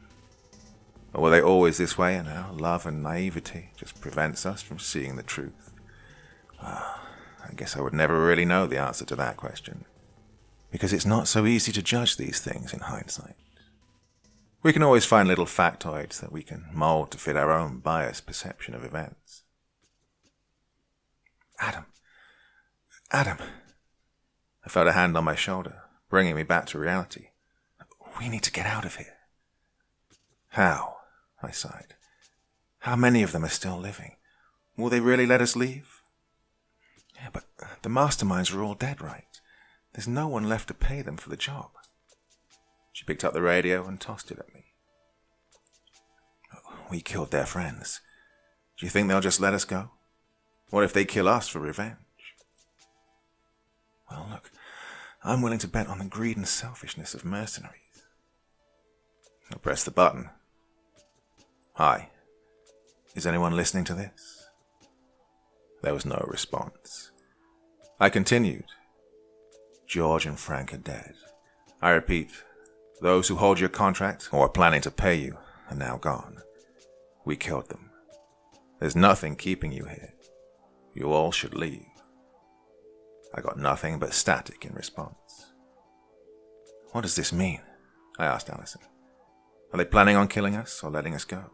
Or were they always this way and our love and naivety just prevents us from seeing the truth? I guess I would never really know the answer to that question, because it's not so easy to judge these things in hindsight. We can always find little factoids that we can mold to fit our own biased perception of events. Adam. I felt a hand on my shoulder, bringing me back to reality. We need to get out of here. How? I sighed. How many of them are still living? Will they really let us leave? Yeah, but the masterminds are all dead, right? There's no one left to pay them for the job. She picked up the radio and tossed it at me. We killed their friends. Do you think they'll just let us go? What if they kill us for revenge? Well, look, I'm willing to bet on the greed and selfishness of mercenaries. I pressed the button. Hi. Is anyone listening to this? There was no response. I continued. George and Frank are dead. I repeat, those who hold your contract or are planning to pay you are now gone. We killed them. There's nothing keeping you here. You all should leave. I got nothing but static in response. What does this mean? I asked Allison. Are they planning on killing us or letting us go?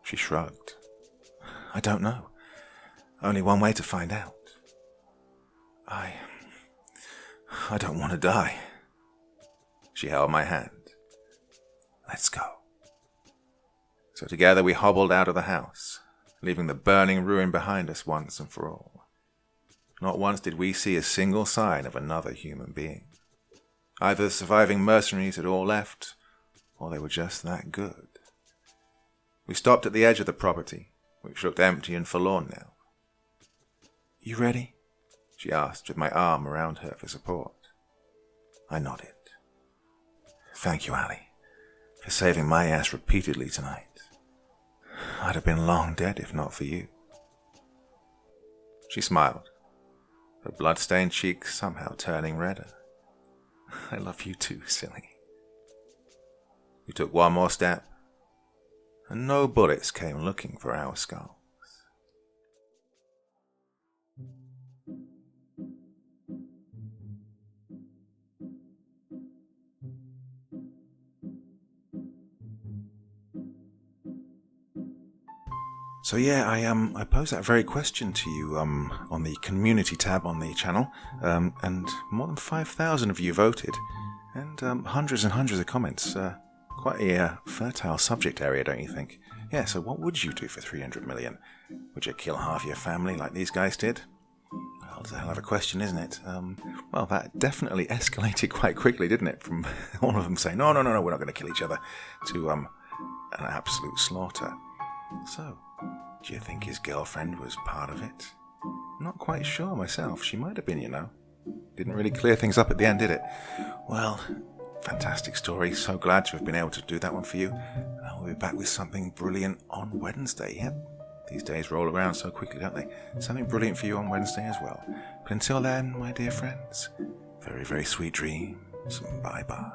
She shrugged. I don't know. Only one way to find out. I don't want to die. She held my hand. Let's go. So together we hobbled out of the house, leaving the burning ruin behind us once and for all. Not once did we see a single sign of another human being. Either the surviving mercenaries had all left, or they were just that good. We stopped at the edge of the property, which looked empty and forlorn now. "You ready?" she asked, with my arm around her for support. I nodded. "Thank you, Allie, for saving my ass repeatedly tonight. I'd have been long dead if not for you." She smiled, her blood-stained cheeks somehow turning redder. "I love you too, silly." We took one more step, and no bullets came looking for our skulls. So yeah, I posed that very question to you on the community tab on the channel, and more than 5,000 of you voted, and hundreds and hundreds of comments. Quite a fertile subject area, don't you think? Yeah, so what would you do for 300 million? Would you kill half your family like these guys did? Well, it's a hell of a question, isn't it? Well, that definitely escalated quite quickly, didn't it? From all of them saying, no, we're not going to kill each other, to an absolute slaughter. So, do you think his girlfriend was part of it? Not quite sure myself. She might have been, you know. Didn't really clear things up at the end, did it? Well, fantastic story. So glad to have been able to do that one for you. We'll be back with something brilliant on Wednesday. Yep. These days roll around so quickly, don't they? Something brilliant for you on Wednesday as well. But until then, my dear friends, very, very sweet dreams. Bye-bye.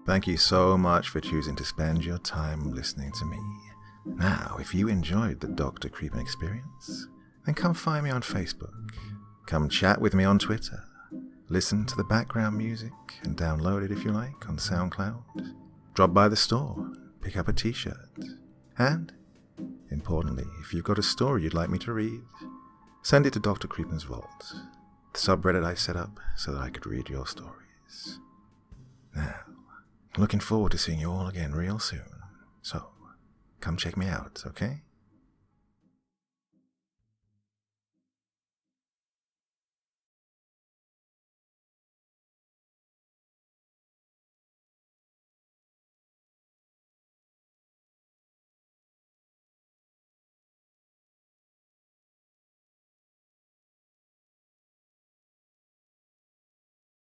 Thank you so much for choosing to spend your time listening to me. Now, if you enjoyed the Dr. Creepen experience, then come find me on Facebook. Come chat with me on Twitter. Listen to the background music and download it if you like on SoundCloud. Drop by the store, pick up a t-shirt. And, importantly, if you've got a story you'd like me to read, send it to Dr. Creepen's Vault, the subreddit I set up so that I could read your stories. Now, looking forward to seeing you all again real soon. So, come check me out, okay?